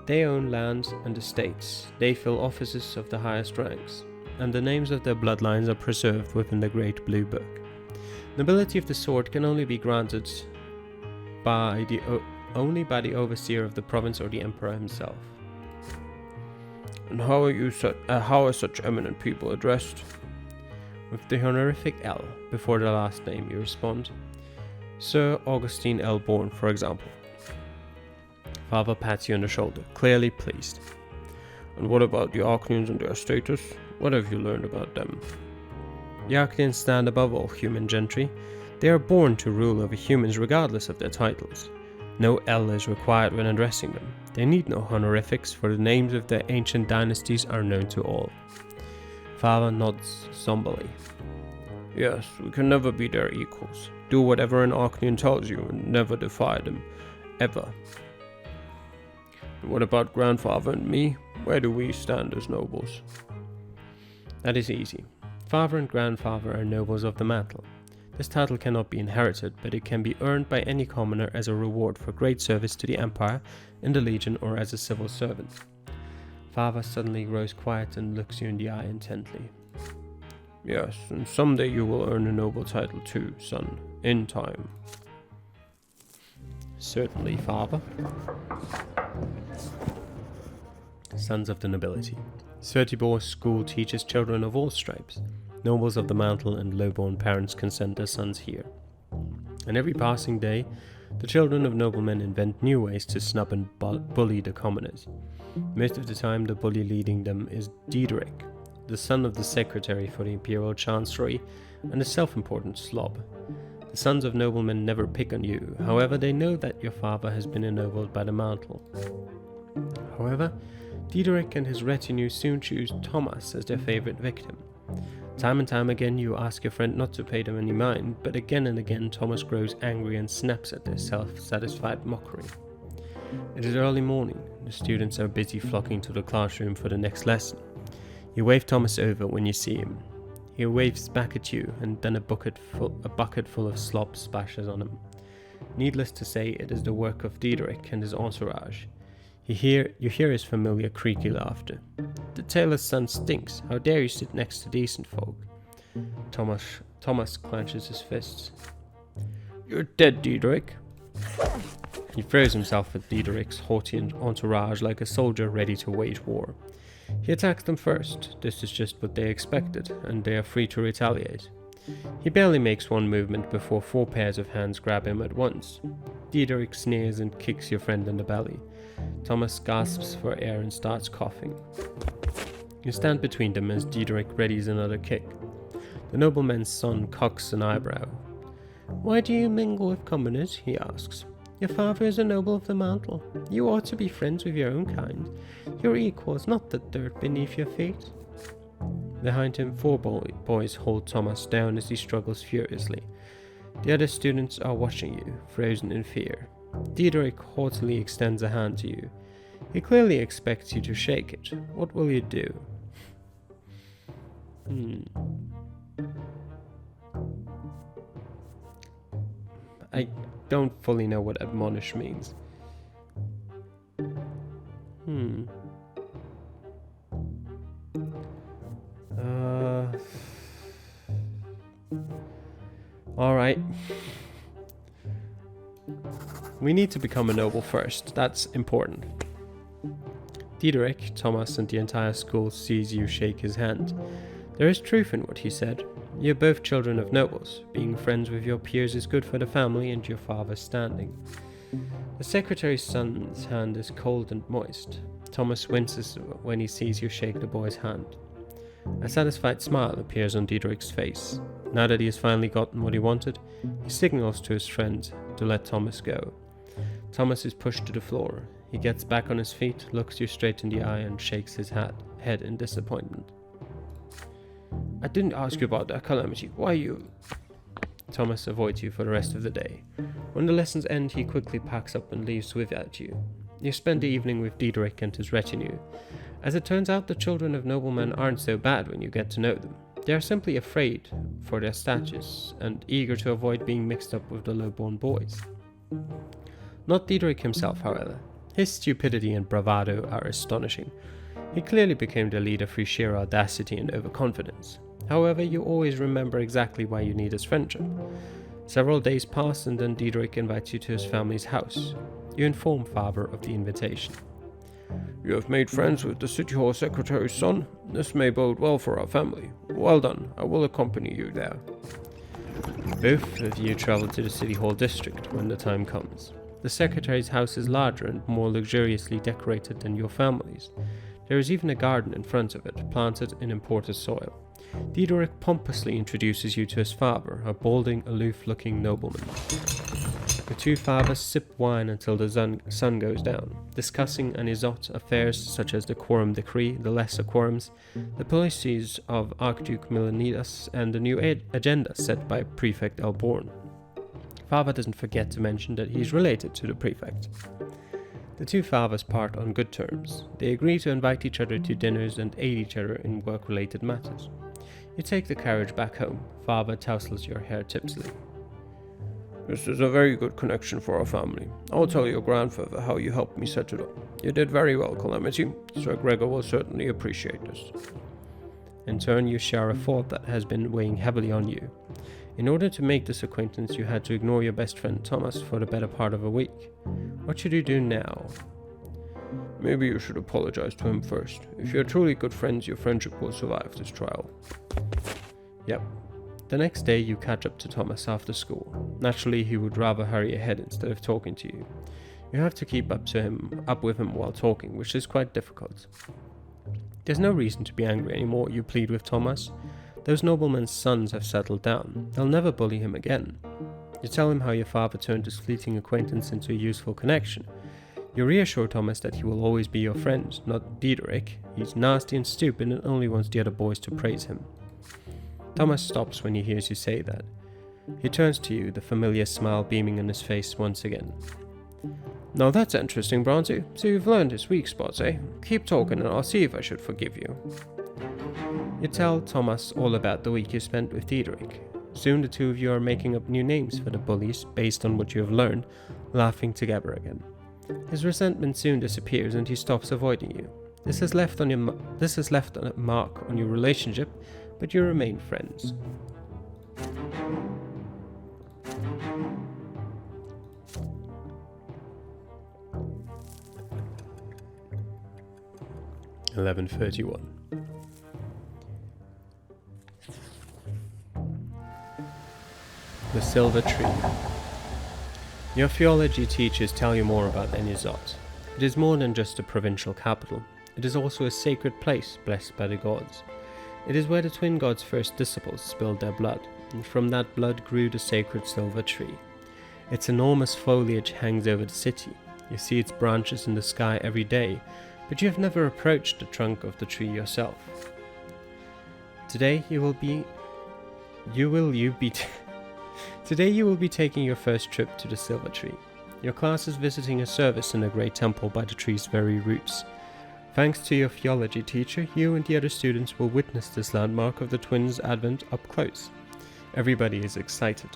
They own lands and estates, they fill offices of the highest ranks, and the names of their bloodlines are preserved within the Great Blue Book. Nobility of the sword can only be granted only by the overseer of the province or the emperor himself. And how are such eminent people addressed? With the honorific L before the last name, you respond. Sir Augustine L. Bourne, for example. Father pats you on the shoulder, clearly pleased. And what about the Arcanians and their status? What have you learned about them? The Arcadians stand above all human gentry. They are born to rule over humans regardless of their titles. No L is required when addressing them. They need no honorifics, for the names of their ancient dynasties are known to all. Father nods somberly. Yes, we can never be their equals. Do whatever an Arcadian tells you and never defy them. Ever. What about grandfather and me? Where do we stand as nobles? That is easy. Father and grandfather are nobles of the mantle. This title cannot be inherited, but it can be earned by any commoner as a reward for great service to the empire, in the legion, or as a civil servant. Father suddenly grows quiet and looks you in the eye intently. Yes, and someday you will earn a noble title too, son. In time. Certainly, father. Sons of the nobility. Svertibor's school teaches children of all stripes. Nobles of the mantle and low-born parents can send their sons here. And every passing day, the children of noblemen invent new ways to snub and bully the commoners. Most of the time, the bully leading them is Diederik, the son of the secretary for the imperial chancellery and a self-important slob. The sons of noblemen never pick on you, however they know that your father has been ennobled by the mantle. However, Diederik and his retinue soon choose Thomas as their favorite victim. Time and time again you ask your friend not to pay them any mind, but again and again Thomas grows angry and snaps at their self-satisfied mockery. It is early morning. The students are busy flocking to the classroom for the next lesson. You wave Thomas over when you see him. He waves back at you, and then a bucket full of slop splashes on him. Needless to say, it is the work of Diederik and his entourage. You hear his familiar creaky laughter. The tailor's son stinks. How dare you sit next to decent folk? Thomas clenches his fists. You're dead, Diederik. He throws himself at Diederik's haughty entourage like a soldier ready to wage war. He attacks them first. This is just what they expected, and they are free to retaliate. He barely makes one movement before 4 pairs of hands grab him at once. Diederik sneers and kicks your friend in the belly. Thomas gasps for air and starts coughing. You stand between them as Diederik readies another kick. The nobleman's son cocks an eyebrow. Why do you mingle with commoners? He asks. Your father is a noble of the mantle. You ought to be friends with your own kind. Your equals, not the dirt beneath your feet. Behind him, 4 boys hold Thomas down as he struggles furiously. The other students are watching you, frozen in fear. Diederik haughtily extends a hand to you. He clearly expects you to shake it. What will you do? I don't fully know what admonish means. Alright. We need to become a noble first. That's important. Diederik, Thomas, and the entire school sees you shake his hand. There is truth in what he said. You're both children of nobles. Being friends with your peers is good for the family and your father's standing. The secretary's son's hand is cold and moist. Thomas winces when he sees you shake the boy's hand. A satisfied smile appears on Diederik's face. Now that he has finally gotten what he wanted, he signals to his friend to let Thomas go. Thomas is pushed to the floor. He gets back on his feet, looks you straight in the eye, and shakes his head in disappointment. I didn't ask you about that calamity. Why you? Thomas avoids you for the rest of the day. When the lessons end, he quickly packs up and leaves without you. You spend the evening with Diederik and his retinue. As it turns out, the children of noblemen aren't so bad when you get to know them. They are simply afraid for their status and eager to avoid being mixed up with the low-born boys. Not Diederik himself, however. His stupidity and bravado are astonishing. He clearly became the leader through sheer audacity and overconfidence. However, you always remember exactly why you need his friendship. Several days pass, and then Diederik invites you to his family's house. You inform father of the invitation. You have made friends with the City Hall Secretary's son. This may bode well for our family. Well done, I will accompany you there. Both of you travel to the City Hall district when the time comes. The Secretary's house is larger and more luxuriously decorated than your family's. There is even a garden in front of it, planted in imported soil. Diederik pompously introduces you to his father, a balding, aloof-looking nobleman. The two fathers sip wine until the sun goes down, discussing Anisot affairs such as the quorum decree, the lesser quorums, the policies of Archduke Milanidas, and the new agenda set by Prefect Alborn. Father doesn't forget to mention that he's related to the prefect. The two fathers part on good terms. They agree to invite each other to dinners and aid each other in work-related matters. You take the carriage back home. Father tousles your hair tipsily. This is a very good connection for our family. I'll tell your grandfather how you helped me set it up. You did very well, Calamity. Sir Gregor will certainly appreciate this. In turn, you share a fault that has been weighing heavily on you. In order to make this acquaintance, you had to ignore your best friend Thomas for the better part of a week. What should you do now? Maybe you should apologize to him first. If you're truly good friends, your friendship will survive this trial. Yep. The next day you catch up to Thomas after school. Naturally, he would rather hurry ahead instead of talking to you. You have to keep up with him while talking, which is quite difficult. There's no reason to be angry anymore, you plead with Thomas. Those noblemen's sons have settled down. They'll never bully him again. You tell him how your father turned his fleeting acquaintance into a useful connection. You reassure Thomas that he will always be your friend, not Diederik. He's nasty and stupid and only wants the other boys to praise him. Thomas stops when he hears you say that. He turns to you, the familiar smile beaming on his face once again. Now that's interesting, Brante. So you've learned his weak spots, eh? Keep talking and I'll see if I should forgive you. You tell Thomas all about the week you spent with Diederik. Soon the two of you are making up new names for the bullies based on what you have learned, laughing together again. His resentment soon disappears and he stops avoiding you. This has left a mark on your relationship, but you remain friends. (11:31). The Silver Tree. Your theology teachers tell you more about Anisot. It is more than just a provincial capital. It is also a sacred place blessed by the gods. It is where the twin gods' first disciples spilled their blood, and from that blood grew the sacred silver tree. Its enormous foliage hangs over the city. You see its branches in the sky every day, but you have never approached the trunk of the tree yourself. Today you will be taking your first trip to the Silver Tree. Your class is visiting a service in a great temple by the tree's very roots. Thanks to your theology teacher, you and the other students will witness this landmark of the twins' advent up close. Everybody is excited.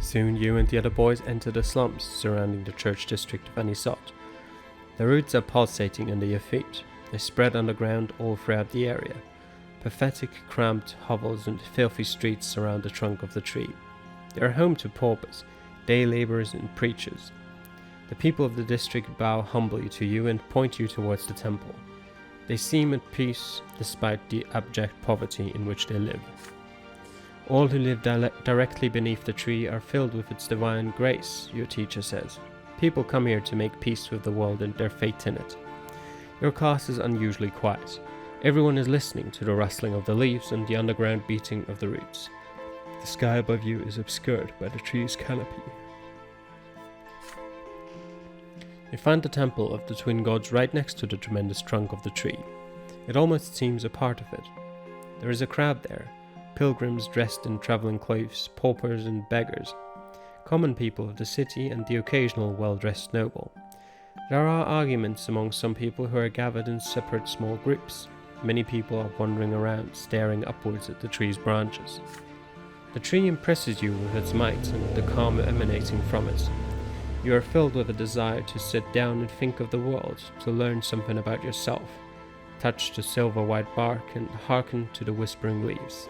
Soon you and the other boys enter the slums surrounding the church district of Anisot. The roots are pulsating under your feet. They spread underground all throughout the area. Pathetic, cramped hovels and filthy streets surround the trunk of the tree. They are home to paupers, day laborers and preachers. The people of the district bow humbly to you and point you towards the temple. They seem at peace despite the abject poverty in which they live. All who live directly beneath the tree are filled with its divine grace, your teacher says. People come here to make peace with the world and their fate in it. Your class is unusually quiet. Everyone is listening to the rustling of the leaves and the underground beating of the roots. The sky above you is obscured by the tree's canopy. You find the temple of the twin gods right next to the tremendous trunk of the tree. It almost seems a part of it. There is a crowd there, pilgrims dressed in traveling clothes, paupers and beggars, common people of the city and the occasional well-dressed noble. There are arguments among some people who are gathered in separate small groups. Many people are wandering around, staring upwards at the tree's branches. The tree impresses you with its might and the calm emanating from it. You are filled with a desire to sit down and think of the world, to learn something about yourself, touch the silver-white bark and hearken to the whispering leaves.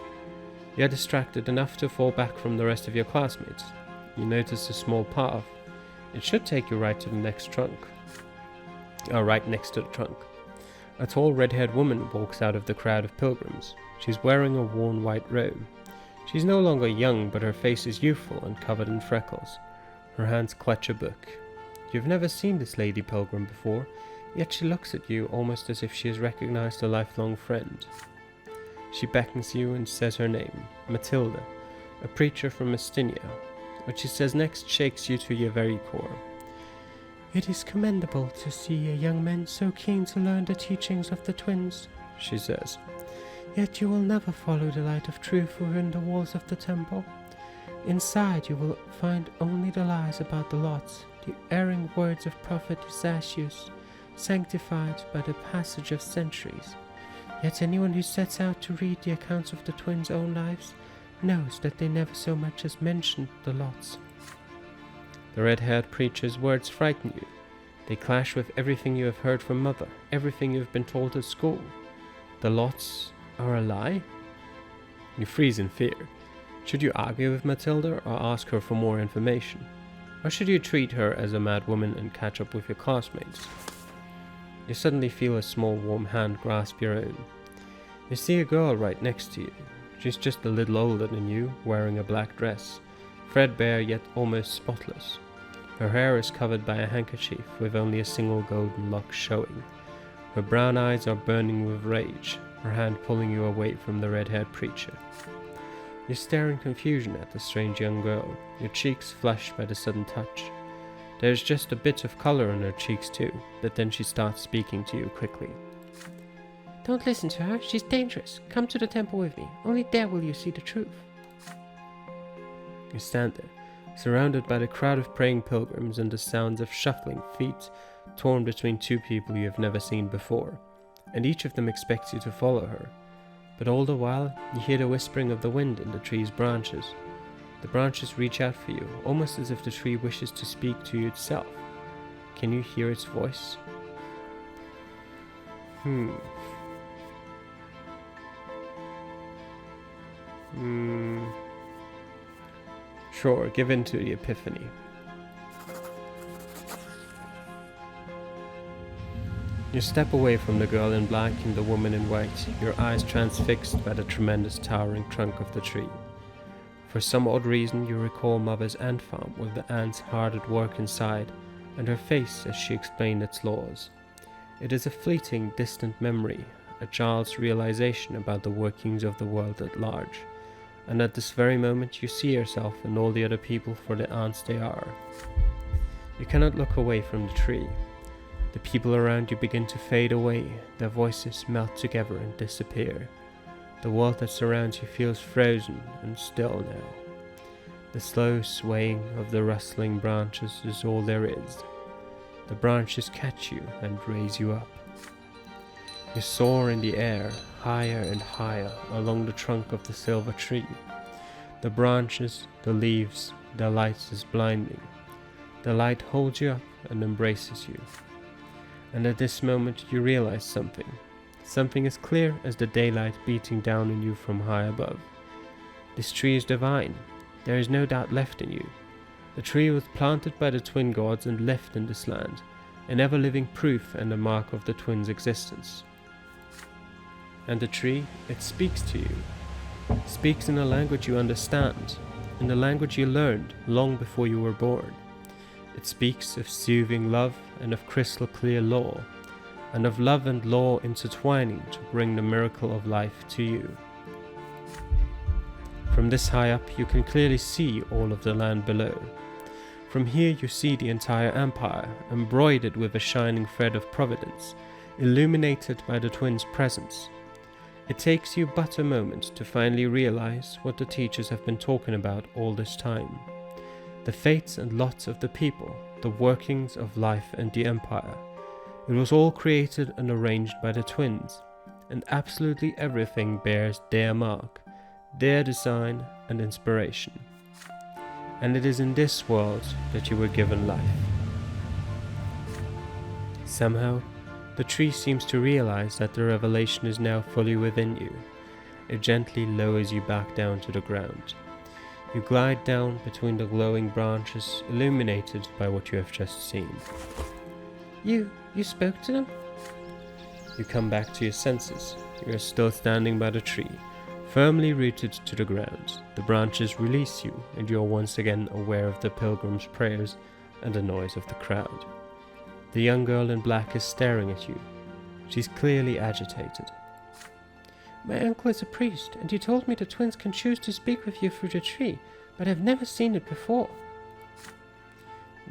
You are distracted enough to fall back from the rest of your classmates. You notice a small path. It should take you right to the next trunk. Right next to the trunk. A tall red-haired woman walks out of the crowd of pilgrims. She's wearing a worn white robe. She's no longer young, but her face is youthful and covered in freckles. Her hands clutch a book. You've never seen this lady pilgrim before, yet she looks at you almost as if she has recognized a lifelong friend. She beckons you and says her name, Matilda, a preacher from Mestinia. What she says next shakes you to your very core. "It is commendable to see a young man so keen to learn the teachings of the twins," she says. "Yet you will never follow the light of truth within the walls of the temple. Inside you will find only the lies about the lots, the erring words of Prophet Isacius, sanctified by the passage of centuries. Yet anyone who sets out to read the accounts of the twins' own lives knows that they never so much as mentioned the lots." The red-haired preacher's words frighten you. They clash with everything you have heard from Mother, everything you have been told at school. The lots are a lie? You freeze in fear. Should you argue with Matilda or ask her for more information? Or should you treat her as a mad woman and catch up with your classmates? You suddenly feel a small warm hand grasp your own. You see a girl right next to you. She's just a little older than you, wearing a black dress, threadbare yet almost spotless. Her hair is covered by a handkerchief with only a single golden lock showing. Her brown eyes are burning with rage, her hand pulling you away from the red-haired preacher. You stare in confusion at the strange young girl, your cheeks flushed by the sudden touch. There's just a bit of color on her cheeks too, but then she starts speaking to you quickly. "Don't listen to her, she's dangerous. Come to the temple with me, only there will you see the truth." You stand there, surrounded by the crowd of praying pilgrims and the sounds of shuffling feet, torn between two people you have never seen before, and each of them expects you to follow her. But all the while, you hear the whispering of the wind in the tree's branches. The branches reach out for you, almost as if the tree wishes to speak to you itself. Can you hear its voice? Sure, give in to the epiphany. You step away from the girl in black and the woman in white, your eyes transfixed by the tremendous towering trunk of the tree. For some odd reason you recall Mother's ant farm with the ants hard at work inside, and her face as she explained its laws. It is a fleeting, distant memory, a child's realization about the workings of the world at large. And at this very moment you see yourself and all the other people for the ants they are. You cannot look away from the tree. The people around you begin to fade away, their voices melt together and disappear. The world that surrounds you feels frozen and still now. The slow swaying of the rustling branches is all there is. The branches catch you and raise you up. You soar in the air, higher and higher, along the trunk of the silver tree. The branches, the leaves, the light is blinding. The light holds you up and embraces you. And at this moment you realize something. Something as clear as the daylight beating down on you from high above. This tree is divine. There is no doubt left in you. The tree was planted by the twin gods and left in this land, an ever-living proof and a mark of the twins' existence. And the tree, it speaks to you. Speaks in a language you understand, in the language you learned long before you were born. It speaks of soothing love and of crystal clear law, and of love and law intertwining to bring the miracle of life to you. From this high up you can clearly see all of the land below. From here you see the entire empire, embroidered with a shining thread of providence, illuminated by the twins' presence. It takes you but a moment to finally realize what the teachers have been talking about all this time. The fates and lots of the people, the workings of life and the empire. It was all created and arranged by the twins, and absolutely everything bears their mark, their design and inspiration. And it is in this world that you were given life. Somehow, the tree seems to realize that the revelation is now fully within you. It gently lowers you back down to the ground. You glide down between the glowing branches, illuminated by what you have just seen. You spoke to them? You come back to your senses. You are still standing by the tree, firmly rooted to the ground. The branches release you, and you are once again aware of the pilgrims' prayers and the noise of the crowd. The young girl in black is staring at you. She's clearly agitated. My uncle is a priest, and he told me the twins can choose to speak with you through the tree, but I've never seen it before.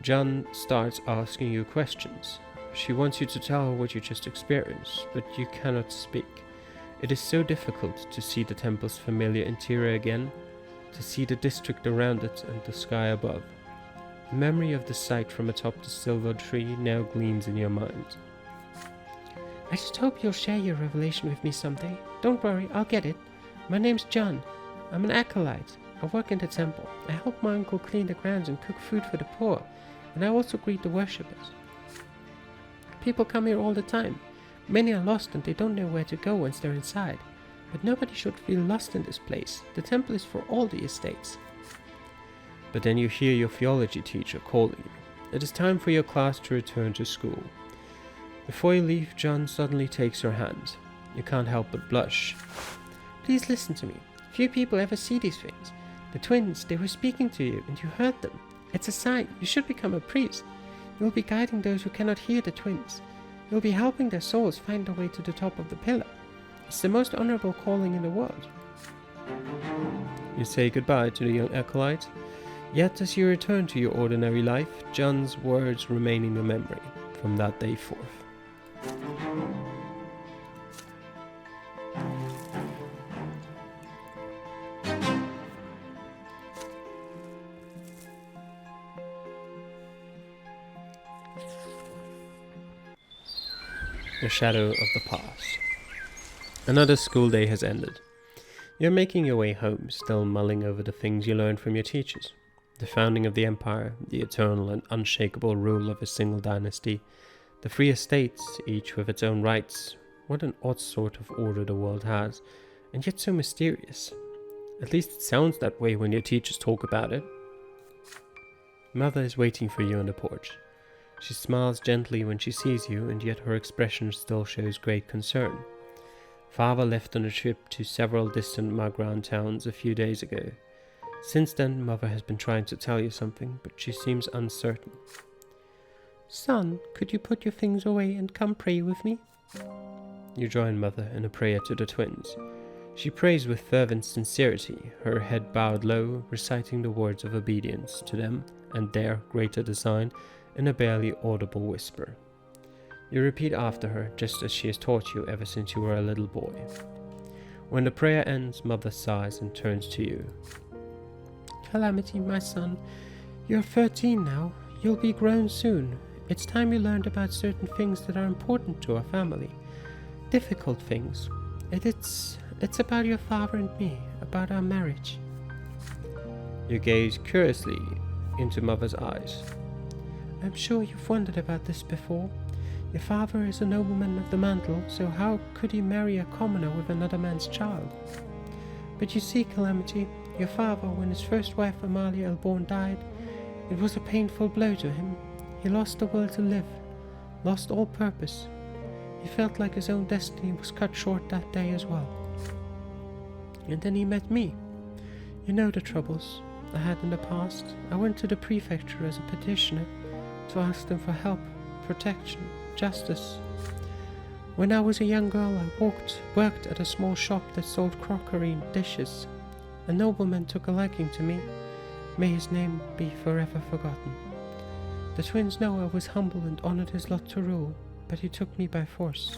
John starts asking you questions. She wants you to tell her what you just experienced, but you cannot speak. It is so difficult to see the temple's familiar interior again, to see the district around it and the sky above. The memory of the sight from atop the silver tree now gleams in your mind. I just hope you'll share your revelation with me someday. Don't worry, I'll get it. My name's John. I'm an acolyte. I work in the temple. I help my uncle clean the grounds and cook food for the poor, and I also greet the worshippers. People come here all the time. Many are lost and they don't know where to go once they're inside. But nobody should feel lost in this place. The temple is for all the estates. But then you hear your theology teacher calling you. It is time for your class to return to school. Before you leave, John suddenly takes your hand. You can't help but blush. Please listen to me. Few people ever see these things. The twins, they were speaking to you and you heard them. It's a sign. You should become a priest. You will be guiding those who cannot hear the twins. You will be helping their souls find their way to the top of the pillar. It's the most honorable calling in the world. You say goodbye to the young acolyte. Yet as you return to your ordinary life, John's words remain in your memory from that day forth. The shadow of the past. Another school day has ended. You're making your way home, still mulling over the things you learned from your teachers. The founding of the empire, the eternal and unshakable rule of a single dynasty, the free estates, each with its own rights. What an odd sort of order the world has, and yet so mysterious. At least it sounds that way when your teachers talk about it. Mother is waiting for you on the porch. She smiles gently when she sees you, and yet her expression still shows great concern. Father left on a trip to several distant Magran towns a few days ago. Since then, Mother has been trying to tell you something, but she seems uncertain. Son, could you put your things away and come pray with me? You join Mother in a prayer to the twins. She prays with fervent sincerity, her head bowed low, reciting the words of obedience to them and their greater design in a barely audible whisper. You repeat after her, just as she has taught you ever since you were a little boy. When the prayer ends, Mother sighs and turns to you. Calamity, my son, you're 13 now. You'll be grown soon. It's time you learned about certain things that are important to our family. Difficult things. It's about your father and me, about our marriage. You gaze curiously into Mother's eyes. I'm sure you've wondered about this before. Your father is a nobleman of the mantle, so how could he marry a commoner with another man's child? But you see, Calamity, your father, when his first wife Amalia Elborn died, it was a painful blow to him. He lost the will to live, lost all purpose. He felt like his own destiny was cut short that day as well. And then he met me. You know the troubles I had in the past. I went to the prefecture as a petitioner to ask them for help, protection, justice. When I was a young girl, I worked at a small shop that sold crockery and dishes. A nobleman took a liking to me. May his name be forever forgotten. The twins know I was humble and honored his lot to rule, but he took me by force.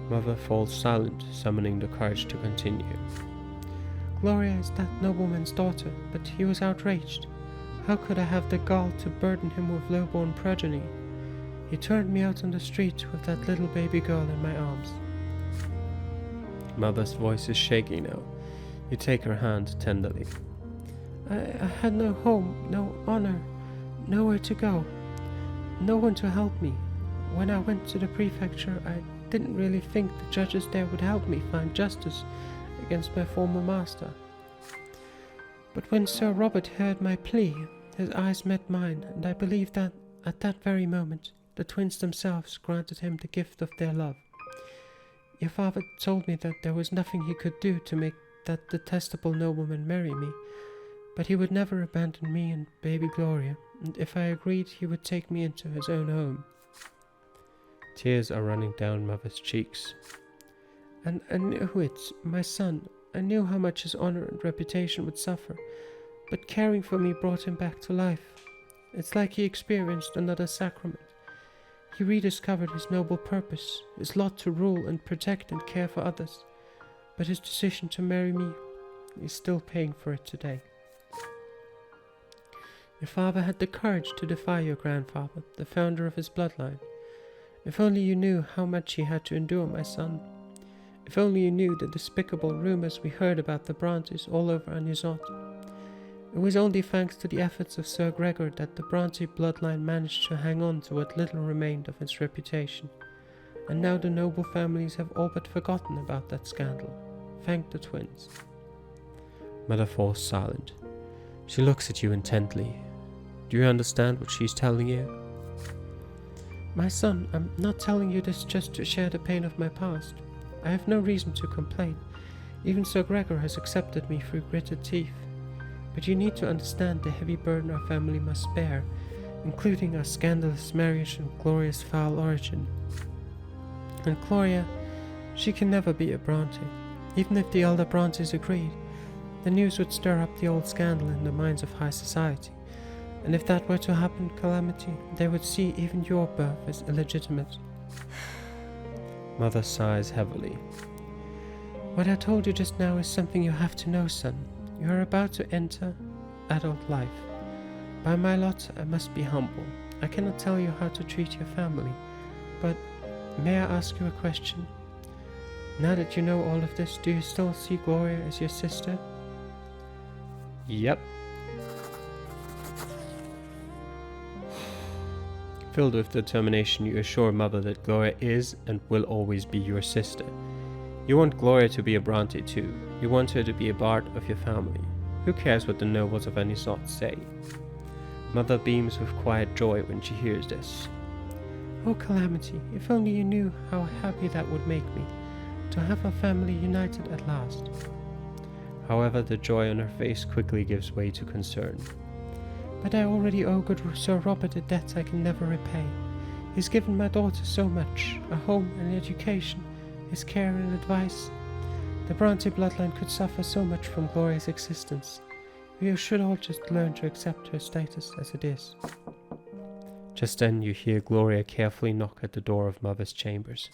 Mother falls silent, summoning the courage to continue. Gloria is that nobleman's daughter, but he was outraged. How could I have the gall to burden him with low-born progeny? He turned me out on the street with that little baby girl in my arms. Mother's voice is shaky now. You take her hand tenderly. I had no home, no honor, nowhere to go, no one to help me. When I went to the prefecture, I didn't really think the judges there would help me find justice against my former master. But when Sir Robert heard my plea, his eyes met mine, and I believe that, at that very moment, the twins themselves granted him the gift of their love. Your father told me that there was nothing he could do to make that detestable nobleman marry me, but he would never abandon me and baby Gloria, and if I agreed, he would take me into his own home. Tears are running down Mother's cheeks. And I knew it, my son. I knew how much his honor and reputation would suffer, but caring for me brought him back to life. It's like he experienced another sacrament. He rediscovered his noble purpose, his lot to rule and protect and care for others. But his decision to marry me, he's still paying for it today. Your father had the courage to defy your grandfather, the founder of his bloodline. If only you knew how much he had to endure, my son. If only you knew the despicable rumors we heard about the Brantes all over Anusot. It was only thanks to the efforts of Sir Gregor that the Brante bloodline managed to hang on to what little remained of its reputation. And now the noble families have all but forgotten about that scandal. Thank the twins. Mother falls silent. She looks at you intently. Do you understand what she's telling you? My son, I'm not telling you this just to share the pain of my past. I have no reason to complain. Even Sir Gregor has accepted me through gritted teeth. But you need to understand the heavy burden our family must bear, including our scandalous marriage and Gloria's foul origin. And Gloria, she can never be a Brante. Even if the elder Brantes agreed, the news would stir up the old scandal in the minds of high society. And if that were to happen, Calamity, they would see even your birth as illegitimate. Mother sighs heavily. What I told you just now is something you have to know, son. You are about to enter adult life. By my lot, I must be humble. I cannot tell you how to treat your family. But may I ask you a question? Now that you know all of this, do you still see Gloria as your sister? Yep. Filled with determination, you assure Mother that Gloria is and will always be your sister. You want Gloria to be a Brante too. You want her to be a part of your family. Who cares what the nobles of any sort say? Mother beams with quiet joy when she hears this. Oh, Calamity, if only you knew how happy that would make me, to have our family united at last. However, the joy on her face quickly gives way to concern. But I already owe good Sir Robert a debt I can never repay. He's given my daughter so much, a home and education, his care and advice. The Brante bloodline could suffer so much from Gloria's existence. We should all just learn to accept her status as it is. Just then you hear Gloria carefully knock at the door of Mother's chambers.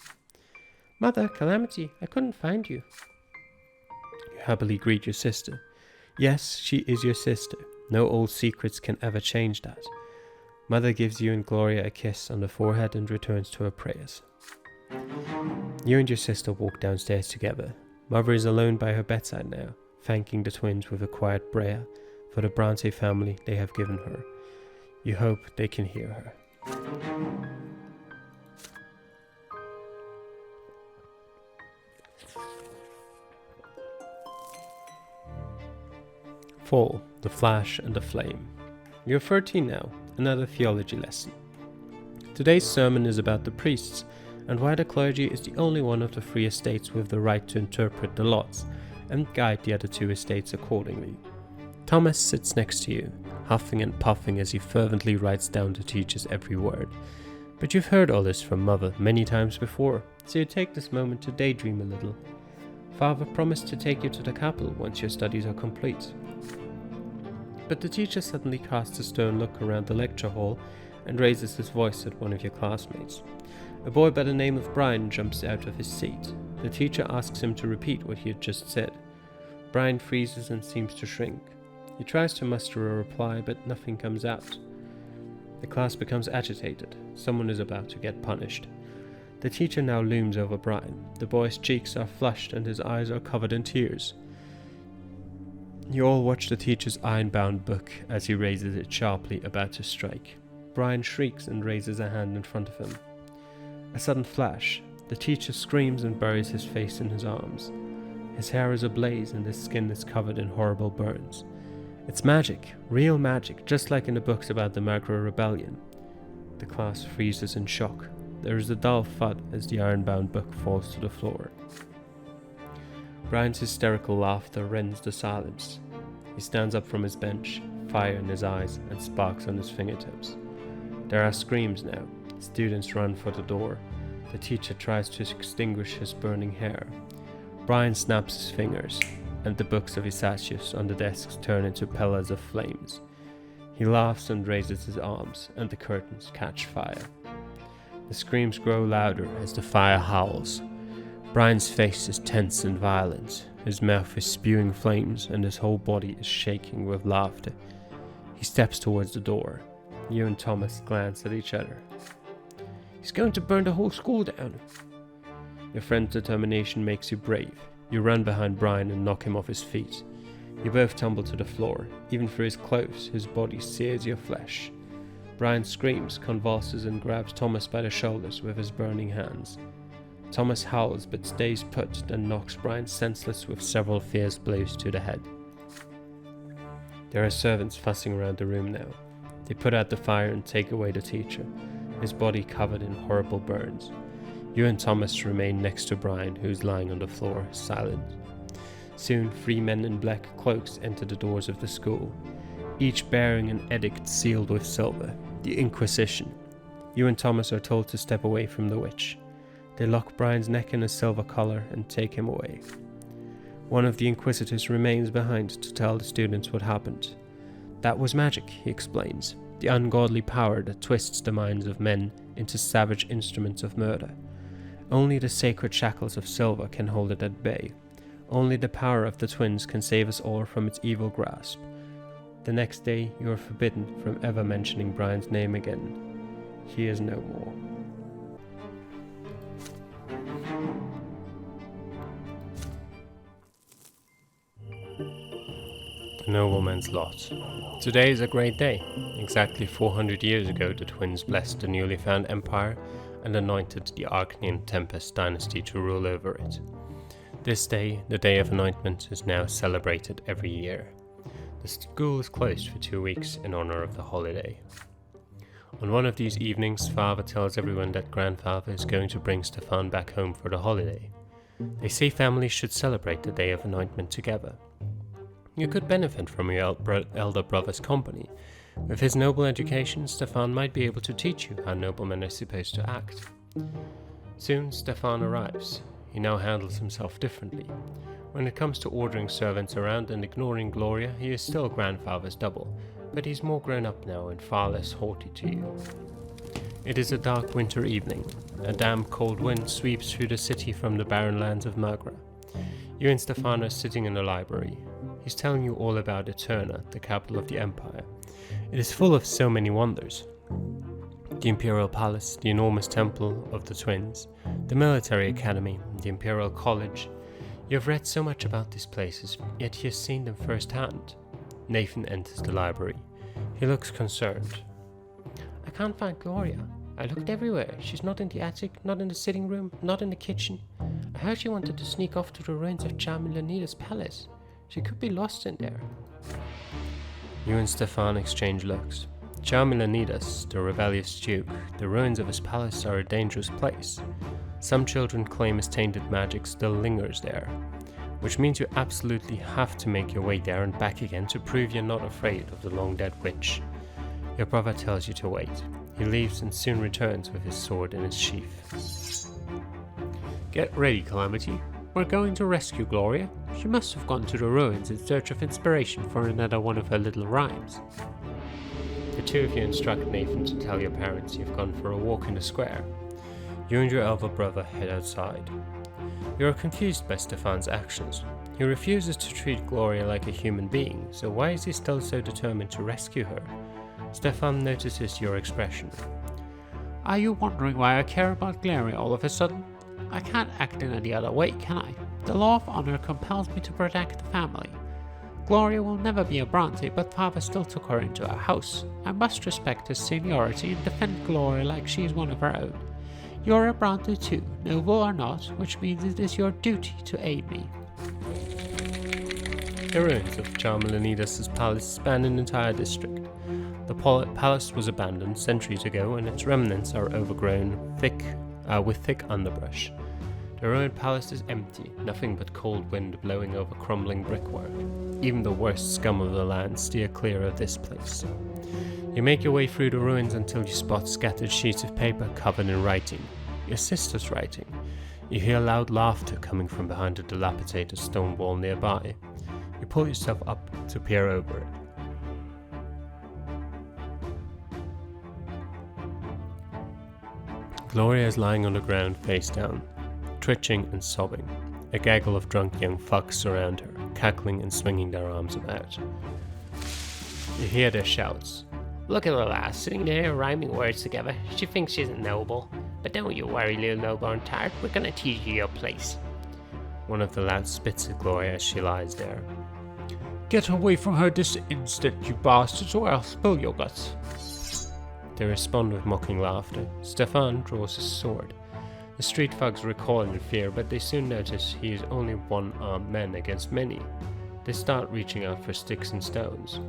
Mother, Calamity, I couldn't find you. You happily greet your sister. Yes, she is your sister. No old secrets can ever change that. Mother gives you and Gloria a kiss on the forehead and returns to her prayers. You and your sister walk downstairs together. Mother is alone by her bedside now, thanking the twins with a quiet prayer for the Brante family they have given her. You hope they can hear her. Fall, the Flash and the Flame. You're 13 now, another theology lesson. Today's sermon is about the priests and why the clergy is the only one of the 3 estates with the right to interpret the laws and guide the other 2 estates accordingly. Thomas sits next to you, huffing and puffing as he fervently writes down the teacher's every word. But you've heard all this from Mother many times before, so you take this moment to daydream a little. Father promised to take you to the capital once your studies are complete. But the teacher suddenly casts a stern look around the lecture hall and raises his voice at one of your classmates. A boy by the name of Brian jumps out of his seat. The teacher asks him to repeat what he had just said. Brian freezes and seems to shrink. He tries to muster a reply, but nothing comes out. The class becomes agitated. Someone is about to get punished. The teacher now looms over Brian. The boy's cheeks are flushed and his eyes are covered in tears. You all watch the teacher's iron-bound book as he raises it sharply, about to strike. Brian shrieks and raises a hand in front of him. A sudden flash. The teacher screams and buries his face in his arms. His hair is ablaze and his skin is covered in horrible burns. It's magic, real magic, just like in the books about the Magro Rebellion. The class freezes in shock. There is a dull thud as the iron-bound book falls to the floor. Brian's hysterical laughter rends the silence. He stands up from his bench, fire in his eyes and sparks on his fingertips. There are screams now. Students run for the door. The teacher tries to extinguish his burning hair. Brian snaps his fingers, and the books of his statues on the desks turn into pillars of flames. He laughs and raises his arms, and the curtains catch fire. The screams grow louder as the fire howls. Brian's face is tense and violent. His mouth is spewing flames, and his whole body is shaking with laughter. He steps towards the door. You and Thomas glance at each other. He's going to burn the whole school down. Your friend's determination makes you brave. You run behind Brian and knock him off his feet. You both tumble to the floor. Even through his clothes, his body sears your flesh. Brian screams, convulses, and grabs Thomas by the shoulders with his burning hands. Thomas howls but stays put, then knocks Brian senseless with several fierce blows to the head. There are servants fussing around the room now. They put out the fire and take away the teacher, his body covered in horrible burns. You and Thomas remain next to Brian, who is lying on the floor, silent. Soon, 3 men in black cloaks enter the doors of the school, each bearing an edict sealed with silver, the Inquisition. You and Thomas are told to step away from the witch. They lock Brian's neck in a silver collar and take him away. One of the Inquisitors remains behind to tell the students what happened. That was magic, he explains, the ungodly power that twists the minds of men into savage instruments of murder. Only the sacred shackles of silver can hold it at bay. Only the power of the twins can save us all from its evil grasp. The next day, you are forbidden from ever mentioning Brian's name again. He is no more. The Nobleman's Lot. Today is a great day. Exactly 400 years ago, the twins blessed the newly found empire and anointed the Arcanian Tempest dynasty to rule over it. This day, the Day of Anointment, is now celebrated every year. The school is closed for 2 weeks in honor of the holiday. On one of these evenings, Father tells everyone that Grandfather is going to bring Stefan back home for the holiday. They say families should celebrate the Day of Anointment together. You could benefit from your elder brother's company. With his noble education, Stefan might be able to teach you how noblemen are supposed to act. Soon, Stefan arrives. He now handles himself differently. When it comes to ordering servants around and ignoring Gloria, he is still Grandfather's double, but he's more grown up now and far less haughty to you. It is a dark winter evening. A damp cold wind sweeps through the city from the barren lands of Magra. You and Stefan are sitting in the library. He's telling you all about Eterna, the capital of the empire. It is full of so many wonders. The Imperial Palace, the enormous Temple of the Twins, the Military Academy, the Imperial College. You have read so much about these places, yet he has seen them firsthand. Nathan enters the library. He looks concerned. I can't find Gloria. I looked everywhere. She's not in the attic, not in the sitting room, not in the kitchen. I heard she wanted to sneak off to the ruins of Charmilanida's palace. She could be lost in there. You and Stefan exchange looks. Charmilanidas, the rebellious duke, the ruins of his palace are a dangerous place. Some children claim his tainted magic still lingers there, which means you absolutely have to make your way there and back again to prove you're not afraid of the long-dead witch. Your brother tells you to wait. He leaves and soon returns with his sword in its sheath. Get ready, Calamity. We're going to rescue Gloria. She must have gone to the ruins in search of inspiration for another one of her little rhymes. The two of you instruct Nathan to tell your parents you've gone for a walk in the square. You and your elder brother head outside. You are confused by Stefan's actions. He refuses to treat Gloria like a human being, so why is he still so determined to rescue her? Stefan notices your expression. Are you wondering why I care about Gloria all of a sudden? I can't act in any other way, can I? The law of honor compels me to protect the family. Gloria will never be a Brante, but Father still took her into our house. I must respect his seniority and defend Gloria like she is one of our own. You're a Brante too, noble or not, which means it is your duty to aid me. The ruins of Charmilanidas' palace span an entire district. The palace was abandoned centuries ago, and its remnants are overgrown with thick underbrush. The ruined palace is empty, nothing but cold wind blowing over crumbling brickwork. Even the worst scum of the land steer clear of this place. You make your way through the ruins until you spot scattered sheets of paper covered in writing. Your sister's writing. You hear loud laughter coming from behind a dilapidated stone wall nearby. You pull yourself up to peer over it. Gloria is lying on the ground face down, twitching and sobbing. A gaggle of drunk young fucks surround her, cackling and swinging their arms about. You hear their shouts. Look at the lass sitting there rhyming words together. She thinks she's a noble. But don't you worry, little no-born tart. We're gonna teach you your place. One of the lads spits at Gloria as she lies there. Get away from her this instant, you bastards, or I'll spill your guts. They respond with mocking laughter. Stefan draws his sword. The street thugs recoil in fear, but they soon notice he is only one-armed man against many. They start reaching out for sticks and stones.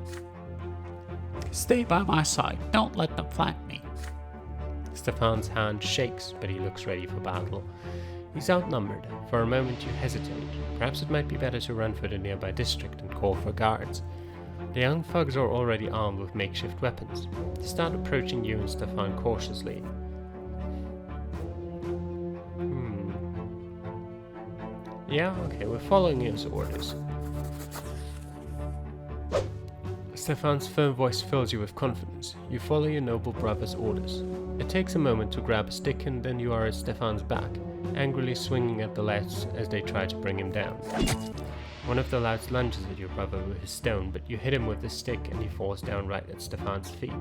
Stay by my side, don't let them flank me. Stefan's hand shakes, but he looks ready for battle. He's outnumbered. For a moment you hesitate. Perhaps it might be better to run for the nearby district and call for guards. The young thugs are already armed with makeshift weapons. They start approaching you and Stefan cautiously. Yeah, okay, we're following his orders. Stefan's firm voice fills you with confidence. You follow your noble brother's orders. It takes a moment to grab a stick and then you are at Stefan's back, angrily swinging at the lads as they try to bring him down. One of the lads lunges at your brother with his stone, but you hit him with the stick and he falls down right at Stefan's feet.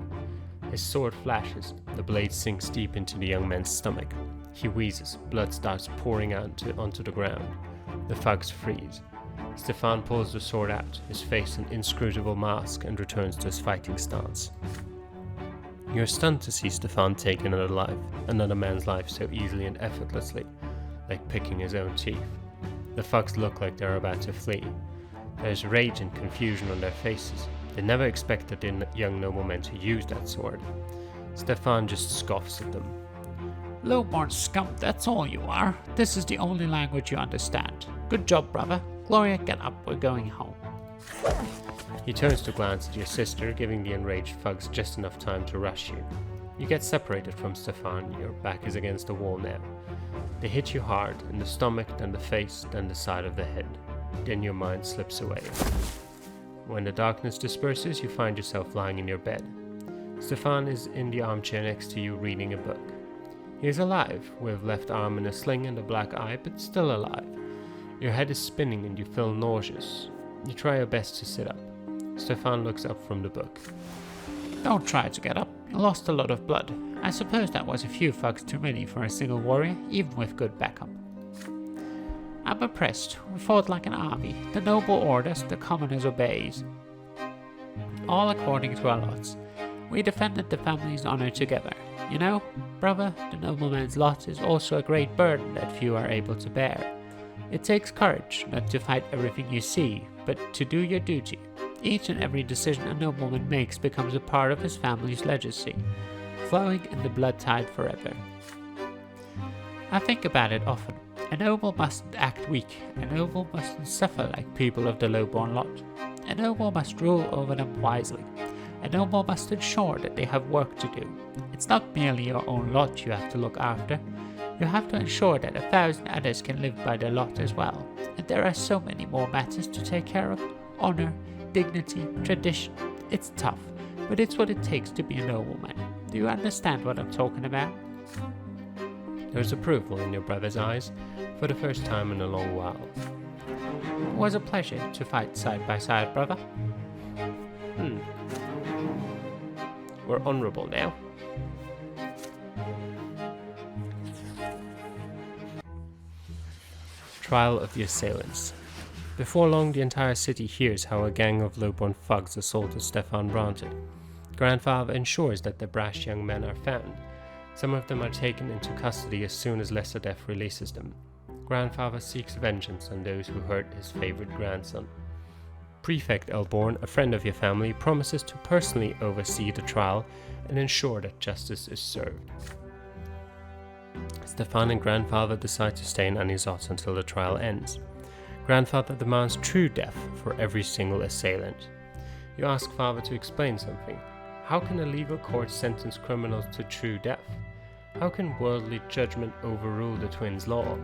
His sword flashes, the blade sinks deep into the young man's stomach. He wheezes, blood starts pouring out onto the ground. The thugs freeze. Stefan pulls the sword out, his face an inscrutable mask, and returns to his fighting stance. You're stunned to see Stefan take another man's life so easily and effortlessly, like picking his own teeth. The thugs look like they're about to flee. There's rage and confusion on their faces. They never expected the young nobleman to use that sword. Stefan just scoffs at them. Low-born scum, that's all you are. This is the only language you understand. Good job, brother. Gloria, get up, we're going home. He turns to glance at your sister, giving the enraged thugs just enough time to rush you. You get separated from Stefan, your back is against the wall now. They hit you hard, in the stomach, then the face, then the side of the head. Then your mind slips away. When the darkness disperses, you find yourself lying in your bed. Stefan is in the armchair next to you reading a book. He is alive, with left arm in a sling and a black eye, but still alive. Your head is spinning and you feel nauseous. You try your best to sit up. Stefan looks up from the book. Don't try to get up. You lost a lot of blood. I suppose that was a few thugs too many for a single warrior, even with good backup. I'm impressed. We fought like an army. The noble orders, the commoners obeys. All according to our lots. We defended the family's honor together. You know, brother, the nobleman's lot is also a great burden that few are able to bear. It takes courage not to fight everything you see, but to do your duty. Each and every decision a nobleman makes becomes a part of his family's legacy, flowing in the blood tide forever. I think about it often. A noble mustn't act weak. A noble mustn't suffer like people of the low-born lot. A noble must rule over them wisely. A noble must ensure that they have work to do. It's not merely your own lot you have to look after. You have to ensure that 1,000 others can live by their lot as well. And there are so many more matters to take care of. Honor, dignity, tradition. It's tough, but it's what it takes to be a nobleman. Do you understand what I'm talking about? There's approval in your brother's eyes, for the first time in a long while. It was a pleasure to fight side by side, brother. We're honorable now. Trial of the Assailants. Before long, the entire city hears how a gang of low-born thugs assaulted Stefan Brante. Grandfather ensures that the brash young men are found. Some of them are taken into custody as soon as Lesser Death releases them. Grandfather seeks vengeance on those who hurt his favorite grandson. Prefect Elborn, a friend of your family, promises to personally oversee the trial and ensure that justice is served. Stefan and Grandfather decide to stay in Anisot until the trial ends. Grandfather demands true death for every single assailant. You ask Father to explain something. How can a legal court sentence criminals to true death? How can worldly judgment overrule the twins' law?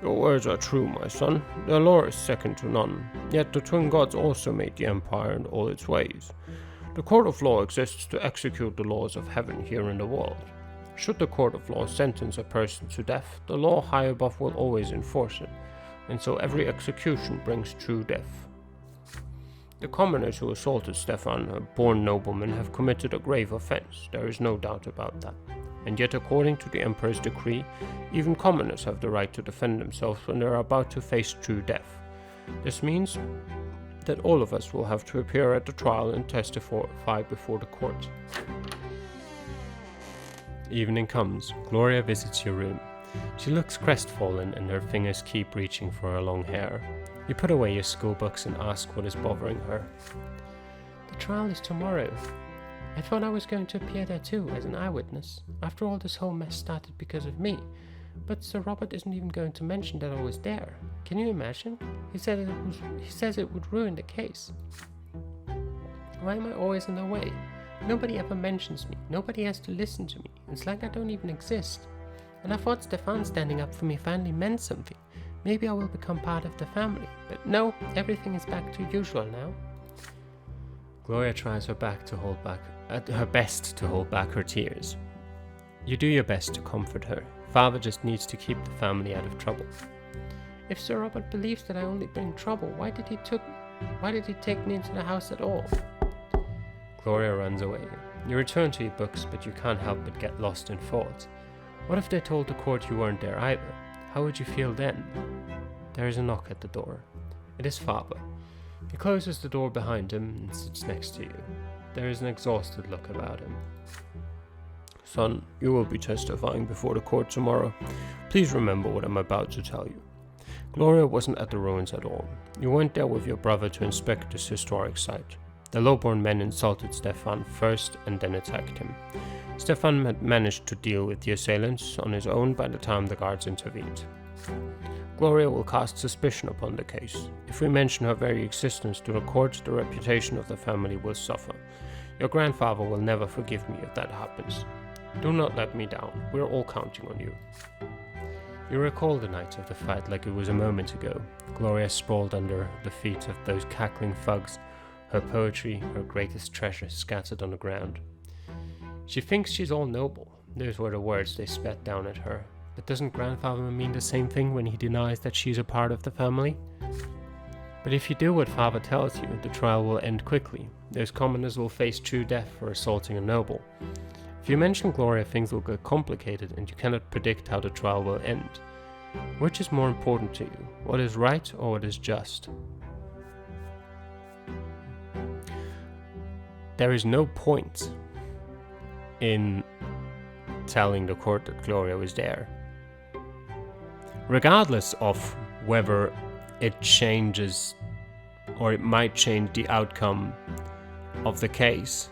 Your words are true, my son. Their law is second to none. Yet the twin gods also made the empire and all its ways. The court of law exists to execute the laws of heaven here in the world. Should the court of law sentence a person to death, the law high above will always enforce it, and so every execution brings true death. The commoners who assaulted Stefan, a born nobleman, have committed a grave offense, there is no doubt about that. And yet, according to the Emperor's decree, even commoners have the right to defend themselves when they are about to face true death. This means that all of us will have to appear at the trial and testify before the court. Evening comes. Gloria visits your room. She looks crestfallen and her fingers keep reaching for her long hair. You put away your school books and ask what is bothering her. The trial is tomorrow. I thought I was going to appear there too, as an eyewitness. After all, this whole mess started because of me. But Sir Robert isn't even going to mention that I was there. Can you imagine? He says it would ruin the case. Why am I always in the way? Nobody ever mentions me. Nobody has to listen to me. It's like I don't even exist. And I thought Stefan standing up for me finally meant something. Maybe I will become part of the family. But no, everything is back to usual now. Gloria tries her best to hold back her tears. You do your best to comfort her. Father just needs to keep the family out of trouble. If Sir Robert believes that I only bring trouble, why did he take me into the house at all? Gloria runs away. You return to your books, but you can't help but get lost in thought. What if they told the court you weren't there either? How would you feel then? There is a knock at the door. It is Father. He closes the door behind him and sits next to you. There is an exhausted look about him. Son, you will be testifying before the court tomorrow. Please remember what I'm about to tell you. Gloria wasn't at the ruins at all. You went there with your brother to inspect this historic site. The low-born men insulted Stefan first and then attacked him. Stefan had managed to deal with the assailants on his own by the time the guards intervened. Gloria will cast suspicion upon the case. If we mention her very existence to the court, the reputation of the family will suffer. Your grandfather will never forgive me if that happens. Do not let me down. We're all counting on you. You recall the night of the fight like it was a moment ago. Gloria sprawled under the feet of those cackling thugs, her poetry, her greatest treasure scattered on the ground. She thinks she's all noble. Those were the words they spat down at her. But doesn't grandfather mean the same thing when he denies that she's a part of the family? But if you do what father tells you, the trial will end quickly. Those commoners will face true death for assaulting a noble. If you mention Gloria, things will get complicated and you cannot predict how the trial will end. Which is more important to you, what is right or what is just? There is no point in telling the court that Gloria was there. Regardless of whether it changes or it might change the outcome of the case.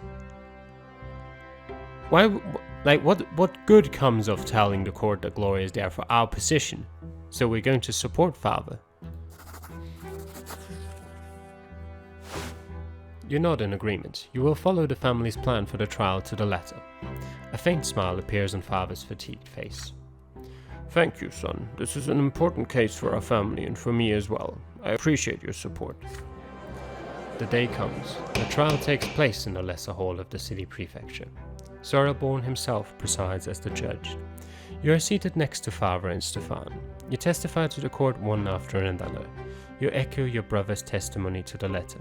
What good comes of telling the court that Gloria is there for our position? So we're going to support father. You're not in agreement. You will follow the family's plan for the trial to the letter. A faint smile appears on father's fatigued face. Thank you, son. This is an important case for our family and for me as well. I appreciate your support. The day comes. The trial takes place in the lesser hall of the city prefecture. Sir Alborn himself presides as the judge. You are seated next to father and Stefan. You testify to the court one after another. You echo your brother's testimony to the letter.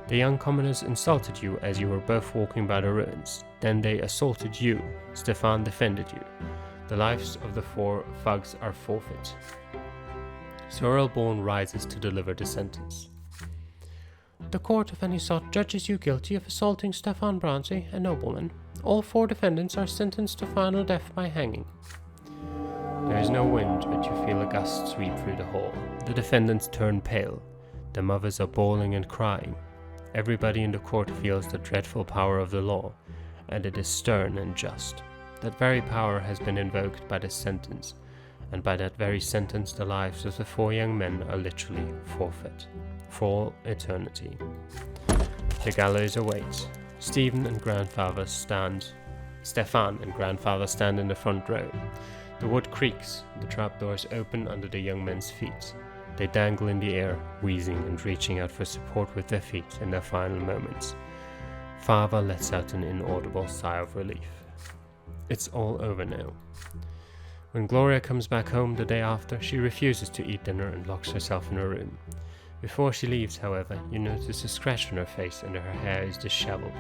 The young commoners insulted you as you were both walking by the ruins. Then they assaulted you. Stefan defended you. The lives of the 4 thugs are forfeit. Sir Alborn rises to deliver the sentence. The court of any sort judges you guilty of assaulting Stefan Brante, a nobleman. All 4 defendants are sentenced to final death by hanging. There is no wind, but you feel a gust sweep through the hall. The defendants turn pale. The mothers are bawling and crying. Everybody in the court feels the dreadful power of the law, and it is stern and just. That very power has been invoked by this sentence, and by that very sentence the lives of the 4 young men are literally forfeit, for all eternity. The gallows awaits. Stephen and grandfather stand Stefan and grandfather stand in the front row. The wood creaks, the trapdoors open under the young men's feet. They dangle in the air, wheezing and reaching out for support with their feet in their final moments. Father lets out an inaudible sigh of relief. It's all over now. When Gloria comes back home the day after, she refuses to eat dinner and locks herself in her room. Before she leaves, however, you notice a scratch on her face and her hair is disheveled.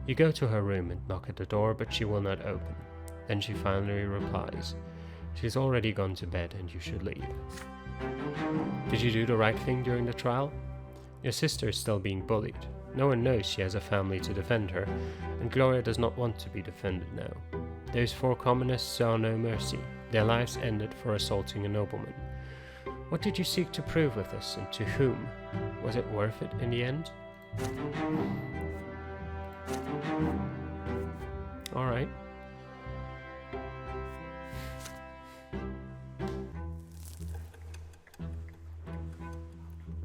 You go to her room and knock at the door, but she will not open. Then she finally replies, "She's already gone to bed and you should leave." Did you do the right thing during the trial? Your sister is still being bullied. No one knows she has a family to defend her, and Gloria does not want to be defended now. Those 4 communists saw no mercy. Their lives ended for assaulting a nobleman. What did you seek to prove with this, and to whom? Was it worth it in the end? Alright.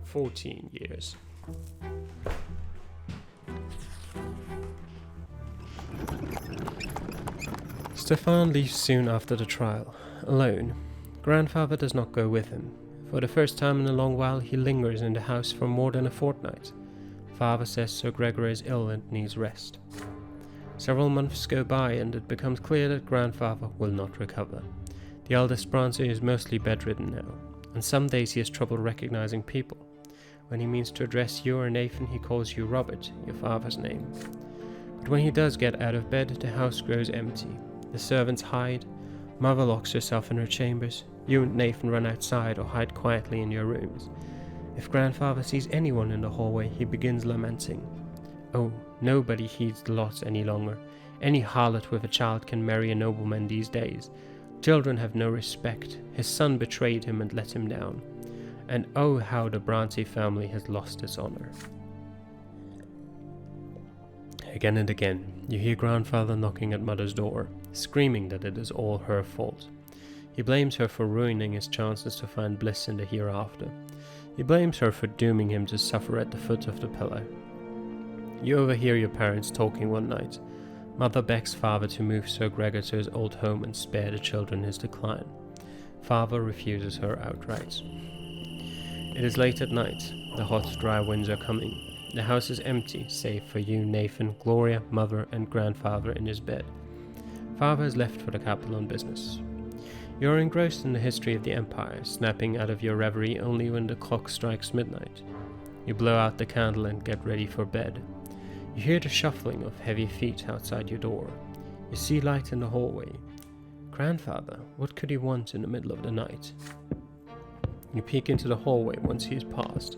"14 years. Stefan leaves soon after the trial, alone. Grandfather does not go with him. For the first time in a long while, he lingers in the house for more than a fortnight. Father says Sir Gregor is ill and needs rest. Several months go by and it becomes clear that grandfather will not recover. The eldest Brante is mostly bedridden now, and some days he has trouble recognizing people. When he means to address you or Nathan, he calls you Robert, your father's name. But when he does get out of bed, the house grows empty. The servants hide, mother locks herself in her chambers, you and Nathan run outside or hide quietly in your rooms. If grandfather sees anyone in the hallway, he begins lamenting. Oh, nobody heeds the lot any longer. Any harlot with a child can marry a nobleman these days. Children have no respect. His son betrayed him and let him down. And oh, how the Brante family has lost its honor. Again and again, you hear grandfather knocking at mother's door, screaming that it is all her fault. He blames her for ruining his chances to find bliss in the hereafter. He blames her for dooming him to suffer at the foot of the pillow. You overhear your parents talking one night. Mother begs father to move Sir Gregor to his old home and spare the children his decline. Father refuses her outright. It is late at night. The hot, dry winds are coming. The house is empty, save for you, Nathan, Gloria, mother, and grandfather in his bed. Father has left for the capital on business. You are engrossed in the history of the Empire, snapping out of your reverie only when the clock strikes midnight. You blow out the candle and get ready for bed. You hear the shuffling of heavy feet outside your door. You see light in the hallway. Grandfather, what could he want in the middle of the night? You peek into the hallway once he is past.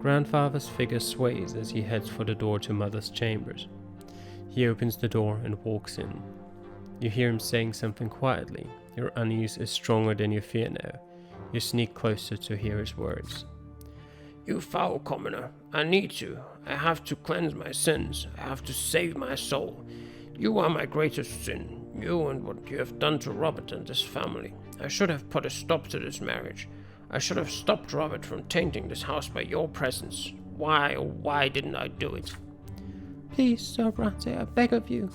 Grandfather's figure sways as he heads for the door to mother's chambers. He opens the door and walks in. You hear him saying something quietly. Your unease is stronger than your fear now. You sneak closer to hear his words. You foul commoner, I need to. I have to cleanse my sins. I have to save my soul. You are my greatest sin. You and what you have done to Robert and this family. I should have put a stop to this marriage. I should have stopped Robert from tainting this house by your presence. Why, oh why didn't I do it? Please, Sir Brante, I beg of you.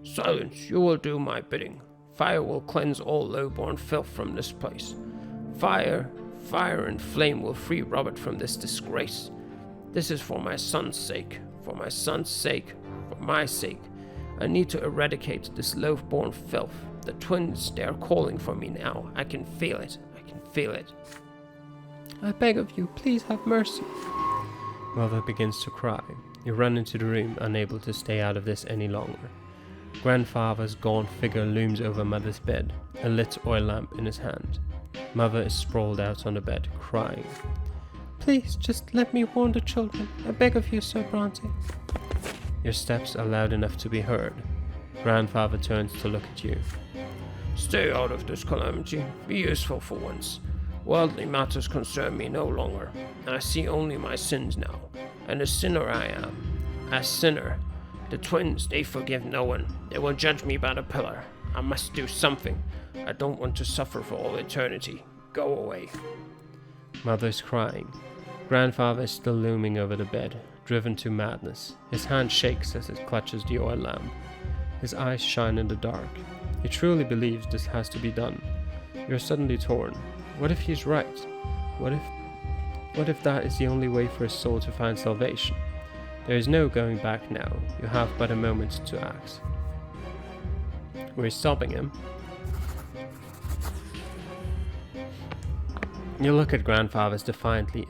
Silence, you will do my bidding. Fire will cleanse all low-born filth from this place. Fire and flame will free Robert from this disgrace. This is for my son's sake, for my son's sake, for my sake. I need to eradicate this low-born filth. The twins, they are calling for me now. I can feel it. Feel it. I beg of you, please have mercy. Mother begins to cry. You run into the room, unable to stay out of this any longer. Grandfather's gaunt figure looms over mother's bed, a lit oil lamp in his hand. Mother is sprawled out on the bed, crying. Please, just let me warn the children. I beg of you, Sir Brante. Your steps are loud enough to be heard. Grandfather turns to look at you. Stay out of this calamity. Be useful for once. Worldly matters concern me no longer. I see only my sins now, and a sinner I am. A sinner. The twins, they forgive no one. They will judge me by the pillar. I must do something. I don't want to suffer for all eternity. Go away. Mother's crying. Grandfather is still looming over the bed, driven to madness. His hand shakes as it clutches the oil lamp. His eyes shine in the dark. He truly believes this has to be done. You're suddenly torn. What if he's right? What if that is the only way for his soul to find salvation? There is no going back now. You have but a moment to act. We're stopping him. You look at grandfather defiantly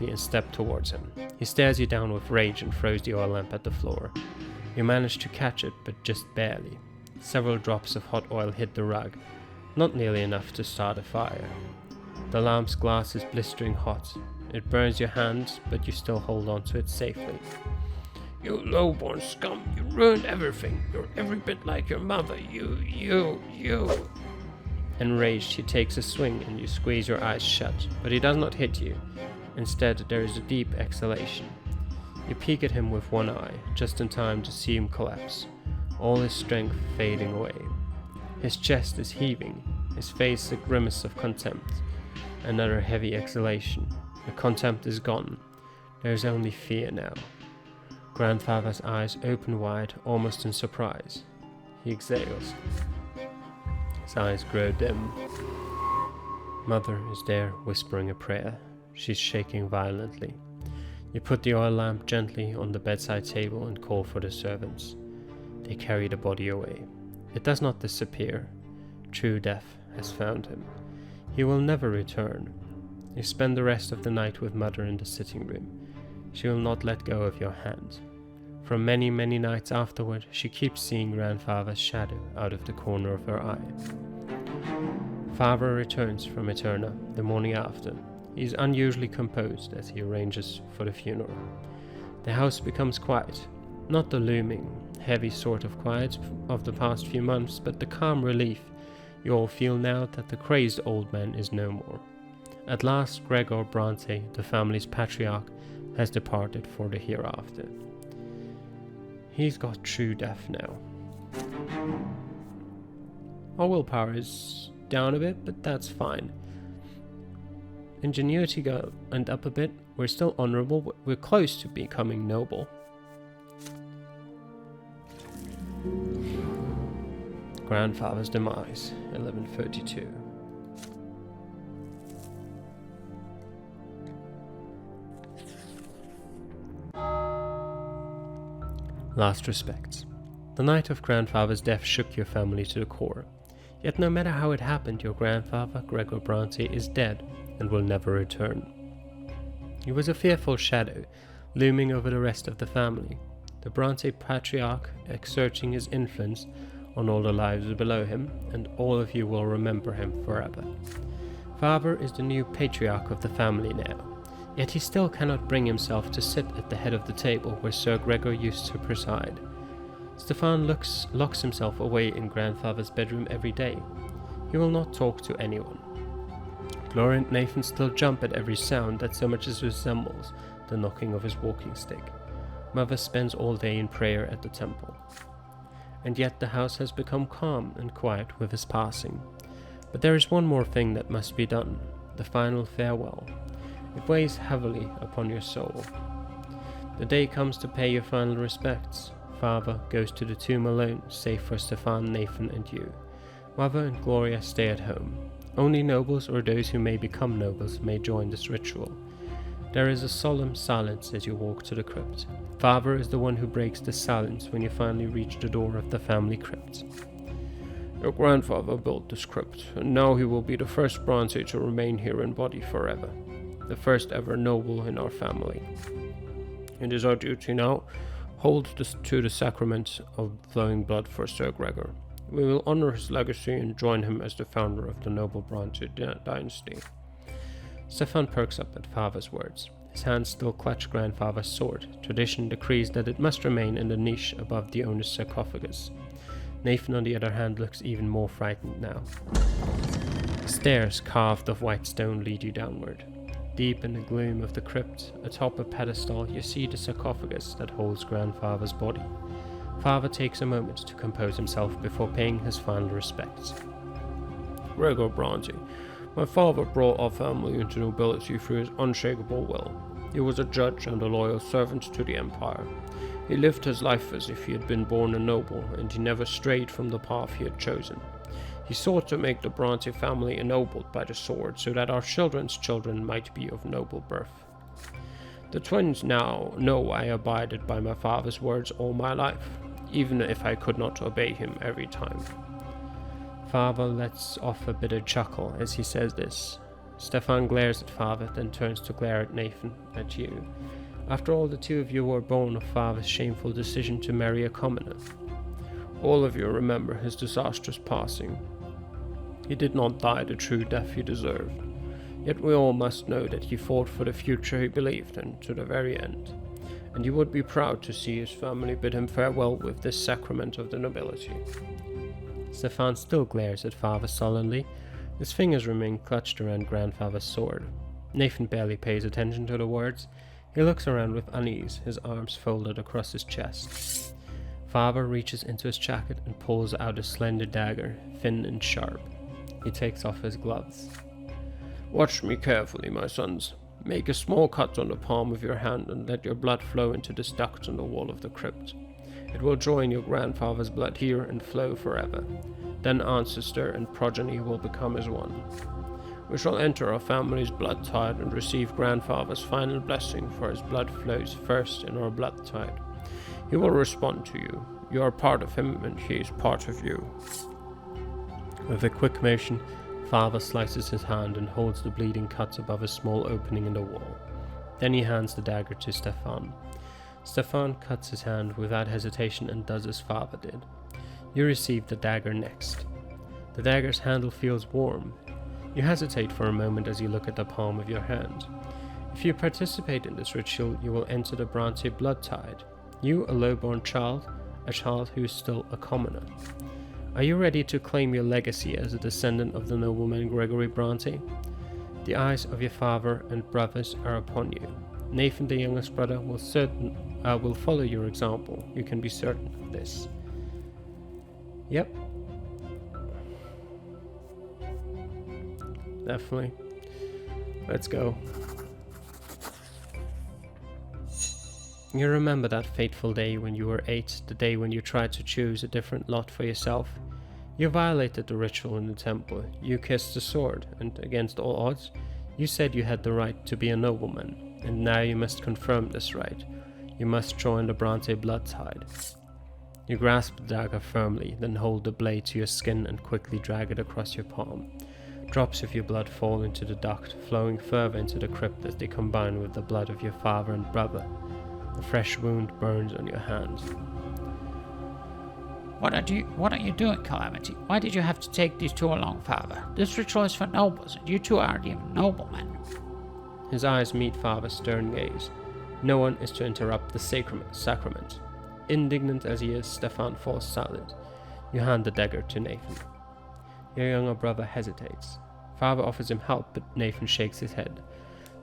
and step towards him. He stares you down with rage and throws the oil lamp at the floor. You manage to catch it, but just barely. Several drops of hot oil hit the rug, not nearly enough to start a fire. The lamp's glass is blistering hot. It burns your hands, but you still hold on to it safely. You low-born scum, you ruined everything. You're every bit like your mother. You. Enraged, he takes a swing and you squeeze your eyes shut, but he does not hit you. Instead, there is a deep exhalation. You peek at him with one eye, just in time to see him collapse, all his strength fading away. His chest is heaving, his face a grimace of contempt. Another heavy exhalation. The contempt is gone. There is only fear now. Grandfather's eyes open wide, almost in surprise. He exhales. His eyes grow dim. Mother is there, whispering a prayer. She's shaking violently. You put the oil lamp gently on the bedside table and call for the servants. They carry the body away. It does not disappear. True death has found him. He will never return. You spend the rest of the night with Mother in the sitting room. She will not let go of your hand. For many, many nights afterward, she keeps seeing grandfather's shadow out of the corner of her eye. Father returns from Eterna the morning after. He is unusually composed as he arranges for the funeral. The house becomes quiet, not the looming, heavy sort of quiet of the past few months, but the calm relief you all feel now that the crazed old man is no more. At last, Gregor Brante, the family's patriarch, has departed for the hereafter. He's got true death now. Our willpower is down a bit, but that's fine. Ingenuity went up a bit. We're still honorable. We're close to becoming noble. Grandfather's demise, 1132. Last respects. The night of grandfather's death shook your family to the core. Yet no matter how it happened, your grandfather, Gregor Brante, is dead and will never return. He was a fearful shadow, looming over the rest of the family, the Brante patriarch exerting his influence on all the lives below him, and all of you will remember him forever. Father is the new patriarch of the family now, yet he still cannot bring himself to sit at the head of the table where Sir Gregor used to preside. Stefan locks himself away in grandfather's bedroom every day. He will not talk to anyone. Gloria and Nathan still jump at every sound that so much as resembles the knocking of his walking stick. Mother spends all day in prayer at the temple. And yet the house has become calm and quiet with his passing. But there is one more thing that must be done, the final farewell. It weighs heavily upon your soul. The day comes to pay your final respects. Father goes to the tomb alone, save for Stefan, Nathan and you. Mother and Gloria stay at home. Only nobles or those who may become nobles may join this ritual. There is a solemn silence as you walk to the crypt. Father is the one who breaks the silence when you finally reach the door of the family crypt. Your grandfather built this crypt, and now he will be the first Brante to remain here in body forever. The first ever noble in our family. It is our duty now, hold to the sacrament of flowing blood for Sir Gregor. We will honor his legacy and join him as the founder of the noble Brante dynasty. Stefan perks up at Father's words. His hands still clutch grandfather's sword. Tradition decrees that it must remain in the niche above the owner's sarcophagus. Nathan, on the other hand, looks even more frightened now. Stairs carved of white stone lead you downward. Deep in the gloom of the crypt, atop a pedestal, you see the sarcophagus that holds grandfather's body. Father takes a moment to compose himself before paying his final respects. Gregor Brante, my father brought our family into nobility through his unshakable will. He was a judge and a loyal servant to the empire. He lived his life as if he had been born a noble, and he never strayed from the path he had chosen. He sought to make the Brante family ennobled by the sword, so that our children's children might be of noble birth. The twins now know I abided by my father's words all my life, even if I could not obey him every time. Father lets off a bitter chuckle as he says this. Stefan glares at Father, then turns to glare at Nathan, at you. After all, the two of you were born of Father's shameful decision to marry a commoner. All of you remember his disastrous passing. He did not die the true death he deserved, yet we all must know that he fought for the future he believed in to the very end, and you would be proud to see his family bid him farewell with this sacrament of the nobility. Stefan still glares at Father sullenly. His fingers remain clutched around Grandfather's sword. Nathan barely pays attention to the words. He looks around with unease, his arms folded across his chest. Father reaches into his jacket and pulls out a slender dagger, thin and sharp. He takes off his gloves. Watch me carefully, my sons. Make a small cut on the palm of your hand and let your blood flow into this duct on the wall of the crypt. It will join your grandfather's blood here and flow forever. Then ancestor and progeny will become as one. We shall enter our family's blood tide and receive grandfather's final blessing, for his blood flows first in our blood tide. He will respond to you. You are part of him and he is part of you. With a quick motion, Father slices his hand and holds the bleeding cut above a small opening in the wall. Then he hands the dagger to Stefan. Stefan cuts his hand without hesitation and does as Father did. You receive the dagger next. The dagger's handle feels warm. You hesitate for a moment as you look at the palm of your hand. If you participate in this ritual, you will enter the Brante blood tide. You, a low-born child, a child who is still a commoner. Are you ready to claim your legacy as a descendant of the nobleman Gregory Brante? The eyes of your father and brothers are upon you. Nathan, the youngest brother, will follow your example. You can be certain of this. Yep. Definitely. Let's go. You remember that fateful day when you were 8, the day when you tried to choose a different lot for yourself? You violated the ritual in the temple, you kissed the sword, and against all odds, you said you had the right to be a nobleman, and now you must confirm this right. You must join the Brante blood tide. You grasp the dagger firmly, then hold the blade to your skin and quickly drag it across your palm. Drops of your blood fall into the duct, flowing further into the crypt as they combine with the blood of your father and brother. The fresh wound burns on your hand. What are you doing, Calamity? Why did you have to take these two along, Father? This ritual is for nobles, and you two aren't even noblemen. His eyes meet Father's stern gaze. No one is to interrupt the sacrament. Indignant as he is, Stefan falls silent. You hand the dagger to Nathan. Your younger brother hesitates. Father offers him help, but Nathan shakes his head.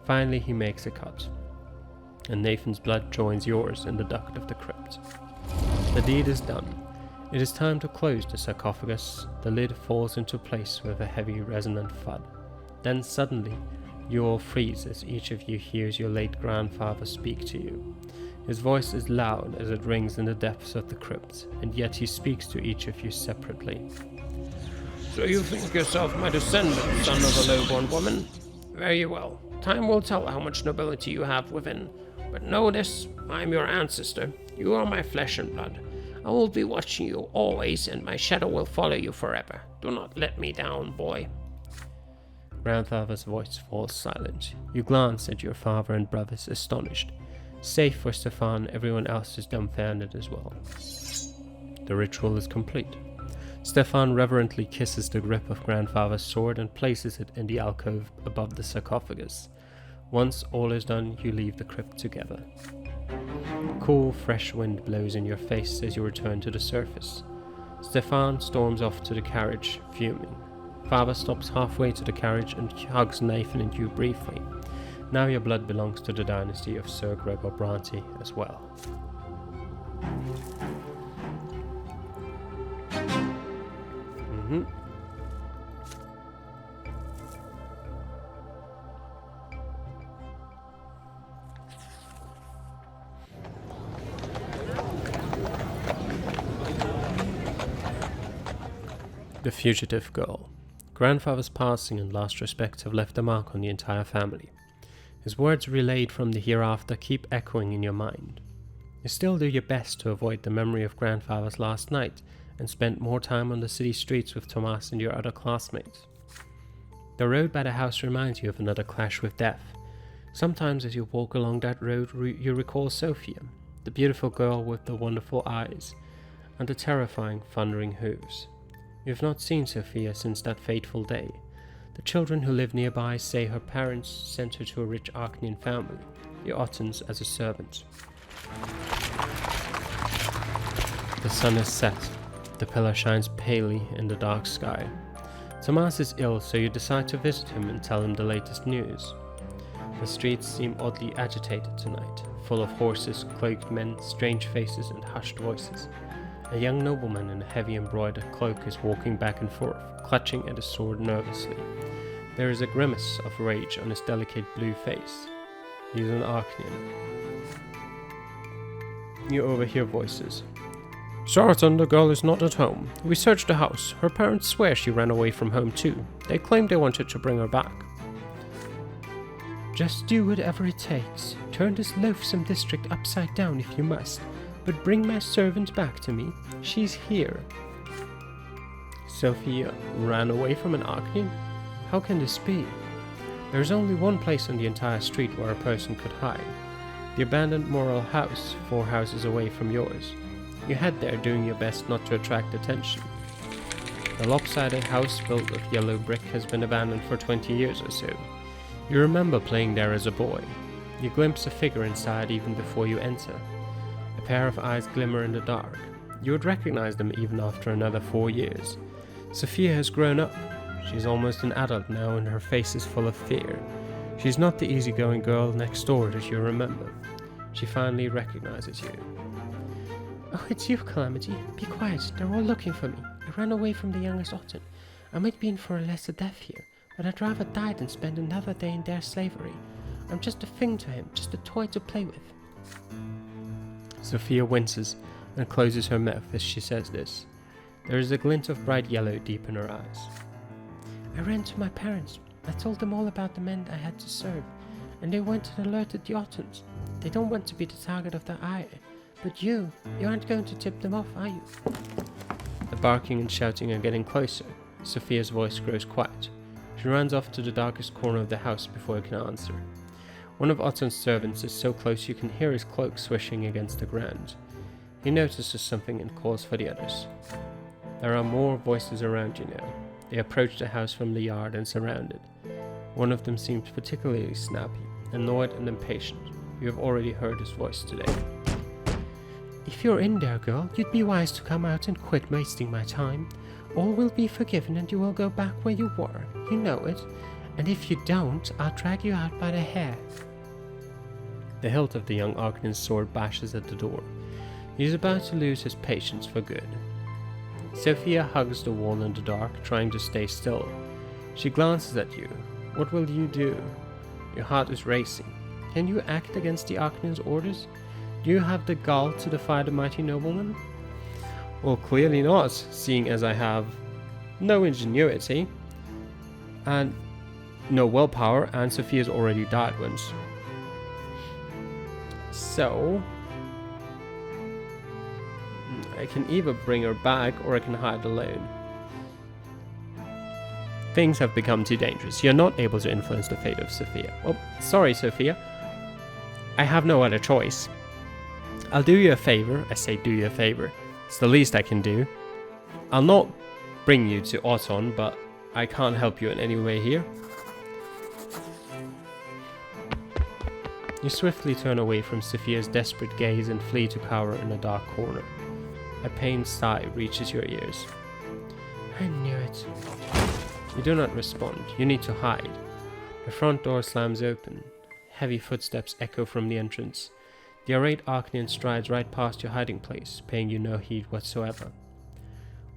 Finally, he makes a cut, and Nathan's blood joins yours in the duct of the crypt. The deed is done. It is time to close the sarcophagus. The lid falls into place with a heavy, resonant thud. Then suddenly, you all freeze as each of you hears your late grandfather speak to you. His voice is loud as it rings in the depths of the crypt, and yet he speaks to each of you separately. So you think yourself my descendant, son of a low-born woman? Very well. Time will tell how much nobility you have within. But know this, I am your ancestor. You are my flesh and blood. I will be watching you always, and my shadow will follow you forever. Do not let me down, boy. Grandfather's voice falls silent. You glance at your father and brothers, astonished. Save for Stefan, everyone else is dumbfounded as well. The ritual is complete. Stefan reverently kisses the grip of Grandfather's sword and places it in the alcove above the sarcophagus. Once all is done, you leave the crypt together. Cool, fresh wind blows in your face as you return to the surface. Stefan storms off to the carriage, fuming. Father stops halfway to the carriage and hugs Nathan and you briefly. Now your blood belongs to the dynasty of Sir Gregor Brante as well. The Fugitive Girl. Grandfather's passing and last respects have left a mark on the entire family. His words relayed from the hereafter keep echoing in your mind. You still do your best to avoid the memory of grandfather's last night and spend more time on the city streets with Thomas and your other classmates. The road by the house reminds you of another clash with death. Sometimes as you walk along that road you recall Sophia, the beautiful girl with the wonderful eyes and the terrifying thundering hooves. You have not seen Sophia since that fateful day. The children who live nearby say her parents sent her to a rich Arcanian family, the Ottons, as a servant. The sun is set. The pillar shines palely in the dark sky. Thomas is ill, so you decide to visit him and tell him the latest news. The streets seem oddly agitated tonight, full of horses, cloaked men, strange faces, and hushed voices. A young nobleman in a heavy embroidered cloak is walking back and forth, clutching at his sword nervously. There is a grimace of rage on his delicate blue face. He is an Arcanian. You overhear voices. Sarton, the girl is not at home. We searched the house. Her parents swear she ran away from home too. They claim they wanted to bring her back. Just do whatever it takes. Turn this loathsome district upside down if you must. But bring my servant back to me. She's here. Sophia ran away from an Arcanian? How can this be? There is only one place on the entire street where a person could hide. The abandoned Moral House, 4 houses away from yours. You head there doing your best not to attract attention. The lopsided house built of yellow brick has been abandoned for 20 years or so. You remember playing there as a boy. You glimpse a figure inside even before you enter. A pair of eyes glimmer in the dark. You would recognize them even after another 4 years. Sophia has grown up. She's almost an adult now and her face is full of fear. She's not the easygoing girl next door that you remember. She finally recognizes you. Oh, it's you, Calamity. Be quiet. They're all looking for me. I ran away from the youngest Otton. I might be in for a lesser death here, but I'd rather die than spend another day in their slavery. I'm just a thing to him, just a toy to play with. Sophia winces and closes her mouth as she says this. There is a glint of bright yellow deep in her eyes. I ran to my parents. I told them all about the men I had to serve, and they went and alerted the Ottons. They don't want to be the target of their ire. But you aren't going to tip them off, are you? The barking and shouting are getting closer. Sophia's voice grows quiet. She runs off to the darkest corner of the house before you can answer. One of Otton's servants is so close you can hear his cloak swishing against the ground. He notices something and calls for the others. There are more voices around you now. They approach the house from the yard and surround it. One of them seems particularly snappy, annoyed and impatient. You have already heard his voice today. If you're in there, girl, you'd be wise to come out and quit wasting my time. All will be forgiven and you will go back where you were. You know it. And if you don't, I'll drag you out by the hair. The hilt of the young Arcanian's sword bashes at the door. He is about to lose his patience for good. Sophia hugs the wall in the dark, trying to stay still. She glances at you. What will you do? Your heart is racing. Can you act against the Arcanian's orders? Do you have the gall to defy the mighty nobleman? Well, clearly not, seeing as I have no ingenuity and no willpower, and Sophia's already died once. So I can either bring her back or I can hide alone. Things have become too dangerous. You're not able to influence the fate of Sophia. Oh, sorry, Sophia. I have no other choice. I'll do you a favor. I say do you a favor. It's the least I can do. I'll not bring you to Otton, but I can't help you in any way here. You swiftly turn away from Sophia's desperate gaze and flee to cower in a dark corner. A pained sigh reaches your ears. I knew it. You do not respond. You need to hide. The front door slams open. Heavy footsteps echo from the entrance. The irate Arcanian strides right past your hiding place, paying you no heed whatsoever.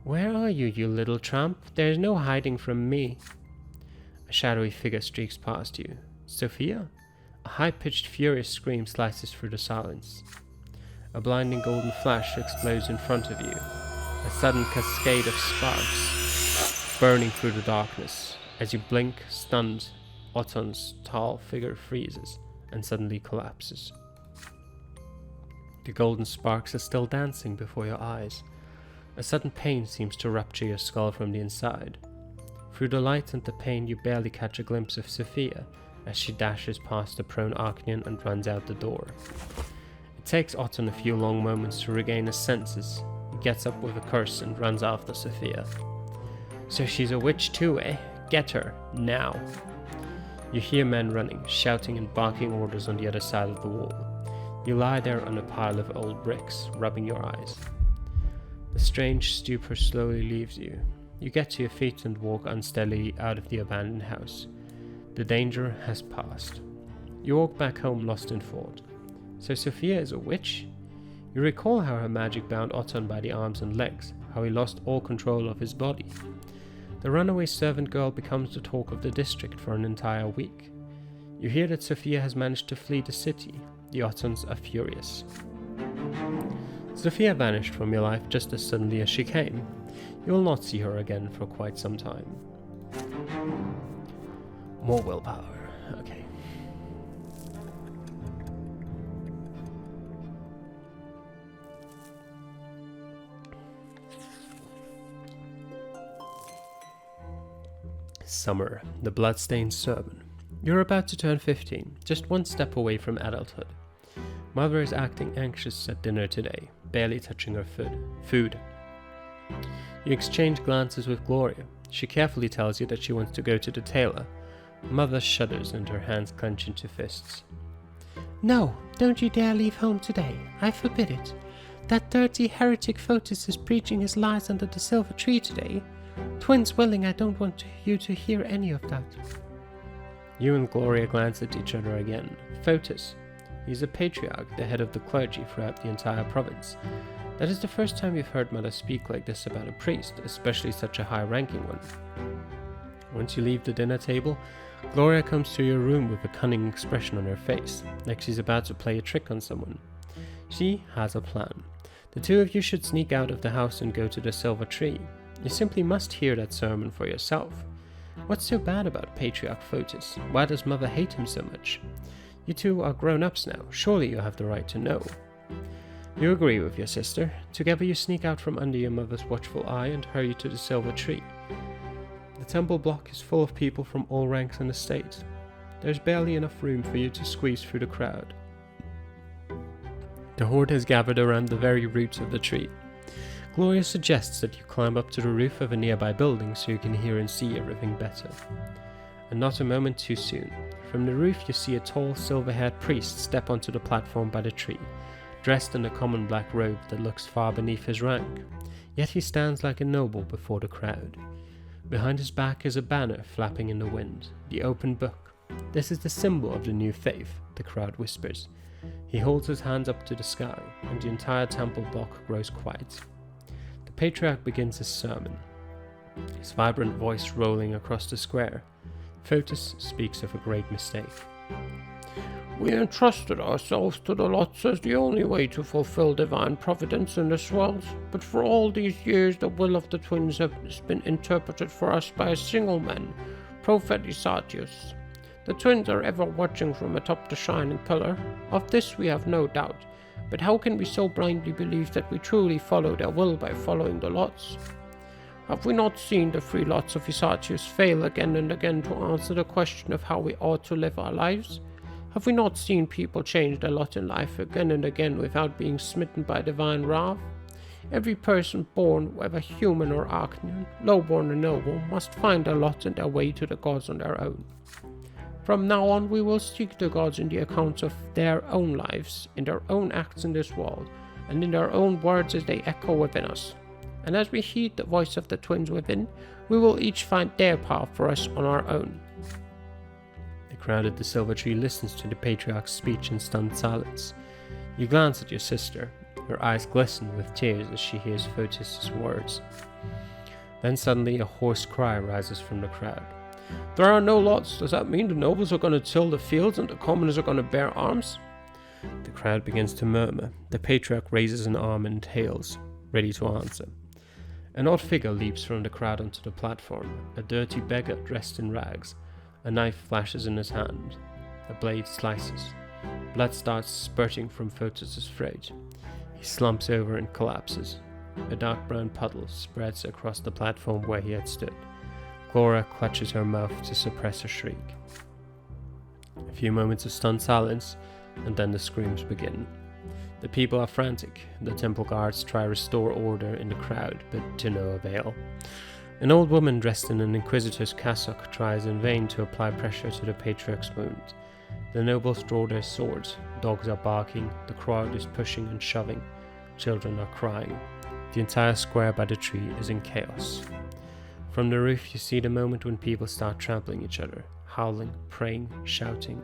Where are you, you little tramp? There's no hiding from me. A shadowy figure streaks past you. Sophia? A high-pitched, furious scream slices through the silence. A blinding golden flash explodes in front of you. A sudden cascade of sparks burning through the darkness. As you blink, stunned, Otton's tall figure freezes and suddenly collapses. The golden sparks are still dancing before your eyes. A sudden pain seems to rupture your skull from the inside. Through the light and the pain, you barely catch a glimpse of Sophia as she dashes past the prone Arcanian and runs out the door. It takes Otton a few long moments to regain his senses. He gets up with a curse and runs after Sophia. So she's a witch too, eh? Get her, now. You hear men running, shouting and barking orders on the other side of the wall. You lie there on a pile of old bricks, rubbing your eyes. The strange stupor slowly leaves you. You get to your feet and walk unsteadily out of the abandoned house. The danger has passed. You walk back home lost in thought. So Sophia is a witch? You recall how her magic bound Otton by the arms and legs, how he lost all control of his body. The runaway servant girl becomes the talk of the district for an entire week. You hear that Sophia has managed to flee the city. The Ottons are furious. Sophia vanished from your life just as suddenly as she came. You will not see her again for quite some time. More willpower. Okay. Summer, the bloodstained servant. You're about to turn 15, just one step away from adulthood. Mother is acting anxious at dinner today, barely touching her food. You exchange glances with Gloria. She carefully tells you that she wants to go to the tailor. Mother shudders and her hands clench into fists. No, don't you dare leave home today. I forbid it. That dirty heretic Fotis is preaching his lies under the silver tree today. Twins willing, I don't want you to hear any of that. You and Gloria glance at each other again. Fotis. He's a patriarch, the head of the clergy throughout the entire province. That is the first time you've heard Mother speak like this about a priest, especially such a high-ranking one. Once you leave the dinner table, Gloria comes to your room with a cunning expression on her face, like she's about to play a trick on someone. She has a plan. The two of you should sneak out of the house and go to the silver tree. You simply must hear that sermon for yourself. What's so bad about Patriarch Fotis? Why does Mother hate him so much? You two are grown-ups now. Surely you have the right to know. You agree with your sister. Together you sneak out from under your mother's watchful eye and hurry to the silver tree. The temple block is full of people from all ranks and estates. There's barely enough room for you to squeeze through the crowd. The horde has gathered around the very roots of the tree. Gloria suggests that you climb up to the roof of a nearby building so you can hear and see everything better. And not a moment too soon. From the roof you see a tall, silver-haired priest step onto the platform by the tree, dressed in a common black robe that looks far beneath his rank. Yet he stands like a noble before the crowd. Behind his back is a banner flapping in the wind, the open book. This is the symbol of the new faith, the crowd whispers. He holds his hands up to the sky, and the entire temple block grows quiet. The patriarch begins his sermon, his vibrant voice rolling across the square. Fotis speaks of a great mistake. We entrusted ourselves to the lots as the only way to fulfill divine providence in this world, but for all these years the will of the twins has been interpreted for us by a single man, Prophet Isatius. The twins are ever watching from atop the shining pillar. Of this we have no doubt, but how can we so blindly believe that we truly follow their will by following the lots? Have we not seen the three lots of Isatius fail again and again to answer the question of how we ought to live our lives? Have we not seen people change their lot in life again and again without being smitten by divine wrath? Every person born, whether human or Arcanian, lowborn or noble, must find their lot and their way to the gods on their own. From now on we will seek the gods in the accounts of their own lives, in their own acts in this world, and in their own words as they echo within us. And as we heed the voice of the twins within, we will each find their path for us on our own. The crowd at the silver tree listens to the patriarch's speech in stunned silence. You glance at your sister. Her eyes glisten with tears as she hears Fotis' words. Then suddenly a hoarse cry rises from the crowd. There are no lots. Does that mean the nobles are going to till the fields and the commoners are going to bear arms? The crowd begins to murmur. The patriarch raises an arm and hails, ready to answer. An odd figure leaps from the crowd onto the platform, a dirty beggar dressed in rags. A knife flashes in his hand. A blade slices. Blood starts spurting from Photis' throat. He slumps over and collapses. A dark brown puddle spreads across the platform where he had stood. Gloria clutches her mouth to suppress a shriek. A few moments of stunned silence, and then the screams begin. The people are frantic. The temple guards try to restore order in the crowd, but to no avail. An old woman dressed in an inquisitor's cassock tries in vain to apply pressure to the patriarch's wound. The nobles draw their swords. Dogs are barking. The crowd is pushing and shoving. Children are crying. The entire square by the tree is in chaos. From the roof you see the moment when people start trampling each other, howling, praying, shouting.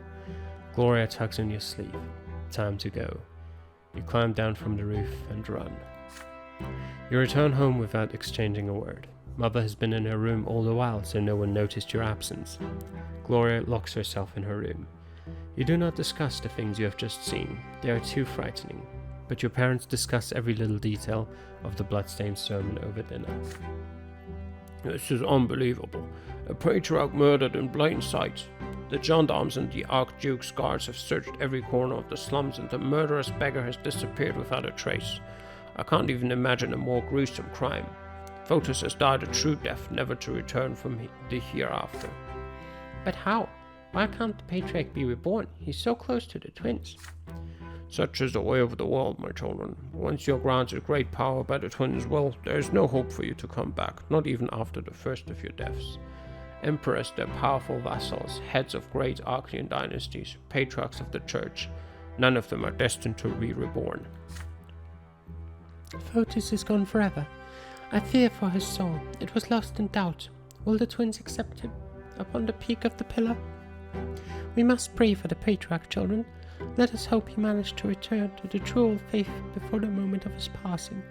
Gloria tugs on your sleeve. Time to go. You climb down from the roof and run. You return home without exchanging a word. Mother has been in her room all the while, so no one noticed your absence. Gloria locks herself in her room. You do not discuss the things you have just seen. They are too frightening. But your parents discuss every little detail of the bloodstained sermon over dinner. This is unbelievable. A patriarch murdered in plain sight. The gendarmes and the Archduke's guards have searched every corner of the slums, and the murderous beggar has disappeared without a trace. I can't even imagine a more gruesome crime. Photis has died a true death, never to return from the hereafter. But how? Why can't the patriarch be reborn? He's so close to the twins. Such is the way of the world, my children. Once you're granted great power by the twins, well, there is no hope for you to come back, not even after the first of your deaths. Emperors, their powerful vassals, heads of great Archean dynasties, patriarchs of the church, none of them are destined to be reborn. Photis is gone forever. I fear for his soul. It was lost in doubt. Will the twins accept him upon the peak of the pillar? We must pray for the patriarch, children. Let us hope he managed to return to the true old faith before the moment of his passing.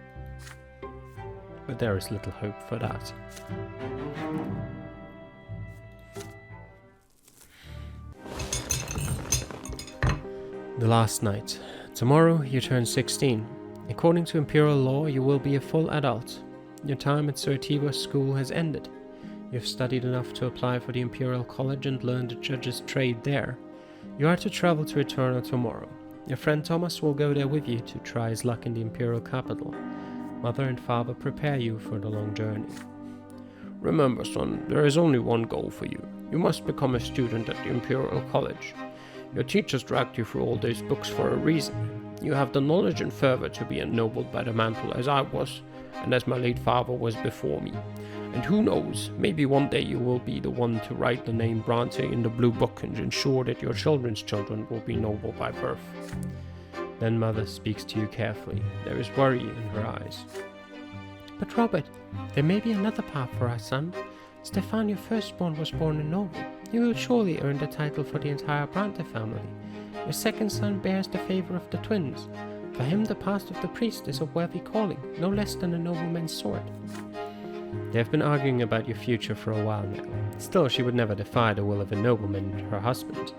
But there is little hope for that. The last night. Tomorrow you turn 16. According to imperial law, you will be a full adult. Your time at Sir Tibor's school has ended. You have studied enough to apply for the Imperial College and learn the judge's trade there. You are to travel to Eterna tomorrow. Your friend Thomas will go there with you to try his luck in the Imperial capital. Mother and father prepare you for the long journey. Remember, son, there is only one goal for you. You must become a student at the Imperial College. Your teachers dragged you through all those books for a reason. You have the knowledge and fervor to be ennobled by the mantle as I was, and as my late father was before me. And who knows, maybe one day you will be the one to write the name Brante in the blue book and ensure that your children's children will be noble by birth. Then mother speaks to you carefully. There is worry in her eyes. But Robert, there may be another path for our son. Stefan, your firstborn, was born a noble. He will surely earn the title for the entire Brante family. Your second son bears the favor of the twins. For him the past of the priest is a worthy calling, no less than a nobleman's sword. They have been arguing about your future for a while now. Still, she would never defy the will of a nobleman, her husband.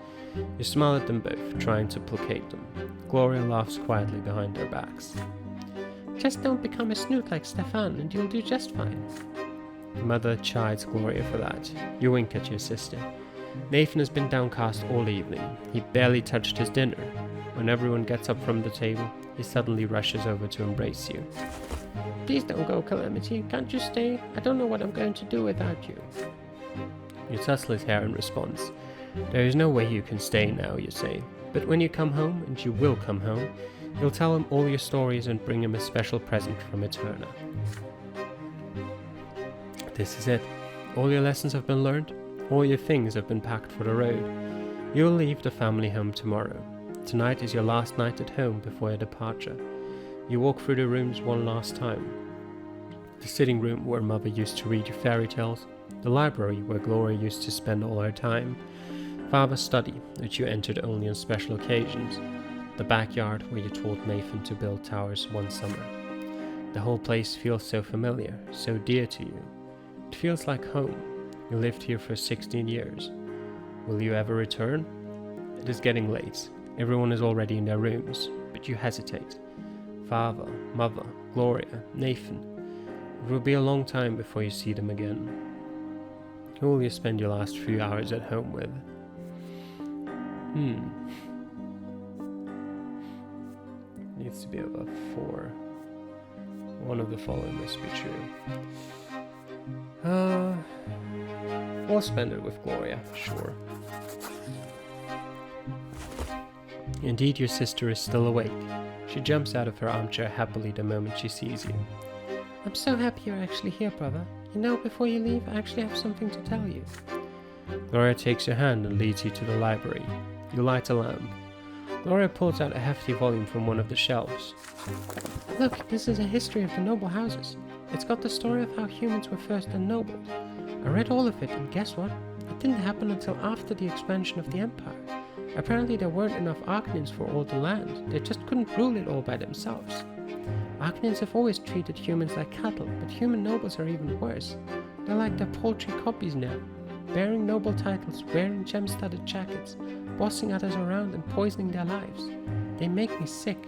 You smile at them both, trying to placate them. Gloria laughs quietly behind their backs. Just don't become a snoot like Stefan, and you'll do just fine. Mother chides Gloria for that. You wink at your sister. Nathan has been downcast all evening. He barely touched his dinner. When everyone gets up from the table, he suddenly rushes over to embrace you. Please don't go, Calamity. Can't you stay? I don't know what I'm going to do without you. You tussle his hair in response. There is no way you can stay now, you say. But when you come home, and you will come home, you'll tell him all your stories and bring him a special present from Eterna. This is it. All your lessons have been learned. All your things have been packed for the road. You will leave the family home tomorrow. Tonight is your last night at home before your departure. You walk through the rooms one last time. The sitting room where Mother used to read you fairy tales. The library where Gloria used to spend all her time. Father's study, which you entered only on special occasions. The backyard where you taught Nathan to build towers one summer. The whole place feels so familiar, so dear to you. It feels like home. You lived here for 16 years. Will you ever return? It is getting late. Everyone is already in their rooms, but you hesitate. Father, Mother, Gloria, Nathan. It will be a long time before you see them again. Who will you spend your last few hours at home with? Needs to be above 4. One of the following must be true. We'll spend it with Gloria, sure. Indeed, your sister is still awake. She jumps out of her armchair happily the moment she sees you. I'm so happy you're actually here, brother. You know, before you leave, I actually have something to tell you. Gloria takes your hand and leads you to the library. You light a lamp. Gloria pulls out a hefty volume from one of the shelves. Look, this is a history of the noble houses. It's got the story of how humans were first ennobled. I read all of it, and guess what? It didn't happen until after the expansion of the empire. Apparently there weren't enough Arcanians for all the land. They just couldn't rule it all by themselves. Arcanians have always treated humans like cattle, but human nobles are even worse. They're like their paltry copies now, bearing noble titles, wearing gem-studded jackets, bossing others around and poisoning their lives. They make me sick.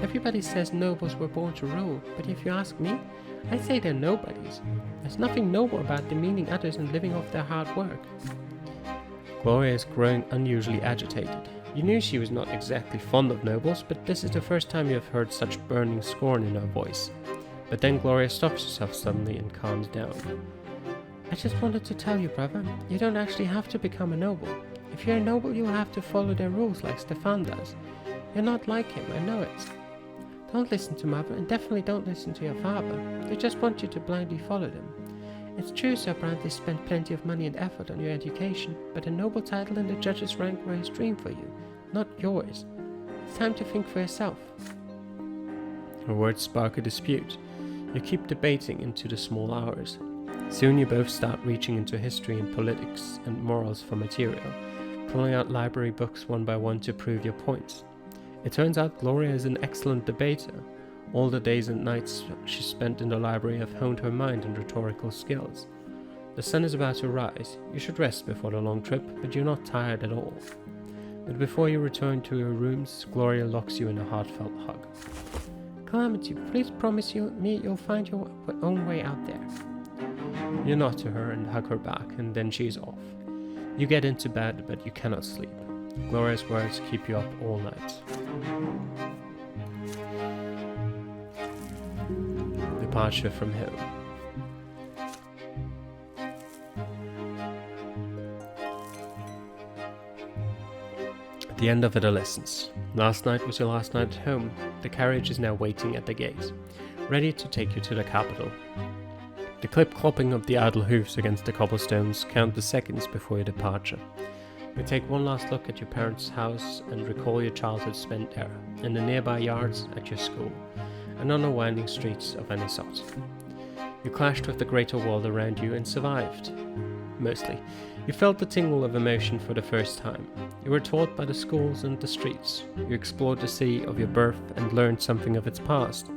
Everybody says nobles were born to rule, but if you ask me, I say they're nobodies. There's nothing noble about demeaning others and living off their hard work. Gloria is growing unusually agitated. You knew she was not exactly fond of nobles, but this is the first time you have heard such burning scorn in her voice. But then Gloria stops herself suddenly and calms down. I just wanted to tell you, brother, you don't actually have to become a noble. If you're a noble, you'll have to follow their rules like Stefan does. You're not like him, I know it. Don't listen to Mother, and definitely don't listen to your father. They just want you to blindly follow them. It's true Sir Brante spent plenty of money and effort on your education, but a noble title and the judge's rank were his dream for you, not yours. It's time to think for yourself. Her words spark a dispute. You keep debating into the small hours. Soon you both start reaching into history and politics and morals for material, pulling out library books one by one to prove your points. It turns out Gloria is an excellent debater. All the days and nights she spent in the library have honed her mind and rhetorical skills. The sun is about to rise. You should rest before the long trip, but you're not tired at all. But before you return to your rooms, Gloria locks you in a heartfelt hug. Calamity, please promise me you'll find your own way out there. You nod to her and hug her back, and then she's off. You get into bed, but you cannot sleep. Gloria's words keep you up all night. Departure from home. The end of Adolescence. Last night was your last night at home. The carriage is now waiting at the gate, ready to take you to the capital. The clip-clopping of the idle hoofs against the cobblestones count the seconds before your departure. You take one last look at your parents' house and recall your childhood spent there, in the nearby yards, at your school, and on the winding streets of any sort. You clashed with the greater world around you and survived. Mostly. You felt the tingle of emotion for the first time. You were taught by the schools and the streets. You explored the city of your birth and learned something of its past.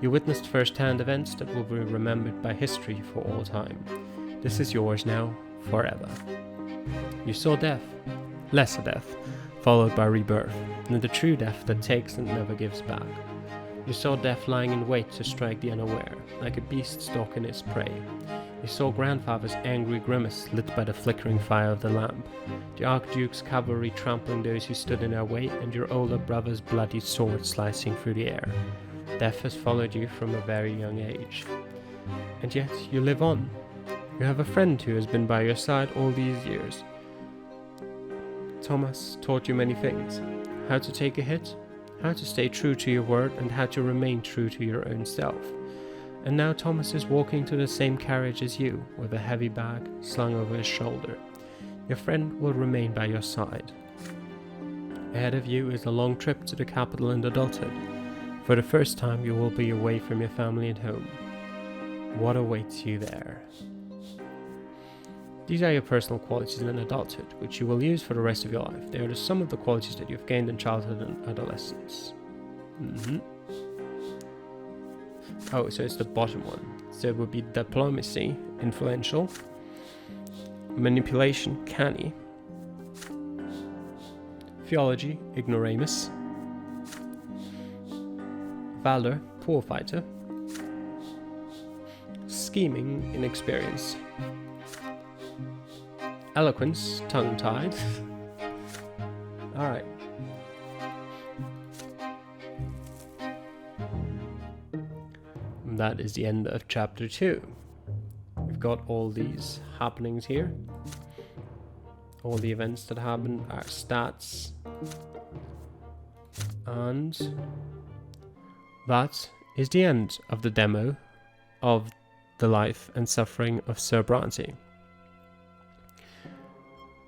You witnessed first-hand events that will be remembered by history for all time. This is yours now, forever. You saw death, lesser death, followed by rebirth, and the true death that takes and never gives back. You saw death lying in wait to strike the unaware, like a beast stalking its prey. You saw grandfather's angry grimace lit by the flickering fire of the lamp, the Archduke's cavalry trampling those who stood in their way, and your older brother's bloody sword slicing through the air. Death has followed you from a very young age. And yet you live on. You have a friend who has been by your side all these years. Thomas taught you many things. How to take a hit, how to stay true to your word, and how to remain true to your own self. And now Thomas is walking to the same carriage as you, with a heavy bag slung over his shoulder. Your friend will remain by your side. Ahead of you is a long trip to the capital and adulthood. For the first time you will be away from your family and home. What awaits you there? These are your personal qualities in adulthood, which you will use for the rest of your life. They are the sum of the qualities that you've gained in childhood and adolescence. Oh, so it's the bottom one. So it would be diplomacy, influential, manipulation, canny, theology, ignoramus, valor, poor fighter, scheming inexperience. Eloquence, tongue-tied. Alright. That is the end of chapter 2. We've got all these happenings here. All the events that happen, our stats. And that is the end of the demo of the life and suffering of Sir Brante.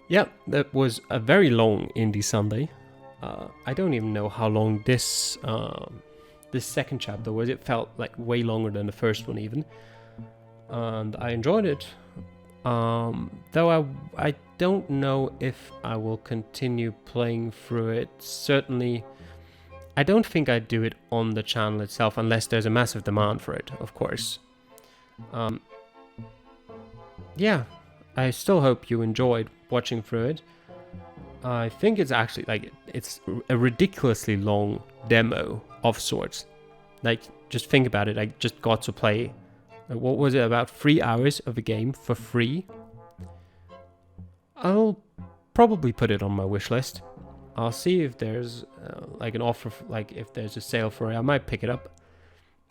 Yep, that was a very long Indie Sunday. I don't even know how long this second chapter was. It felt like way longer than the first one even. And I enjoyed it. Though I don't know if I will continue playing through it. Certainly, I don't think I'd do it on the channel itself unless there's a massive demand for it, of course. Yeah, I still hope you enjoyed watching through it. I think it's actually like it's a ridiculously long demo of sorts. Like, just think about it. I just got to play, what was it, about 3 hours of a game for free. I'll probably put it on my wish list. I'll see if there's like an offer, like if there's a sale for it. I might pick it up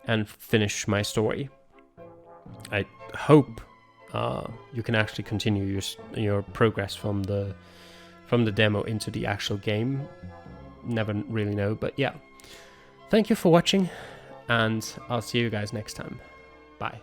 and finish my story. I hope you can actually continue your progress from the demo into the actual game. Never really know, but yeah. Thank you for watching, and I'll see you guys next time. Bye.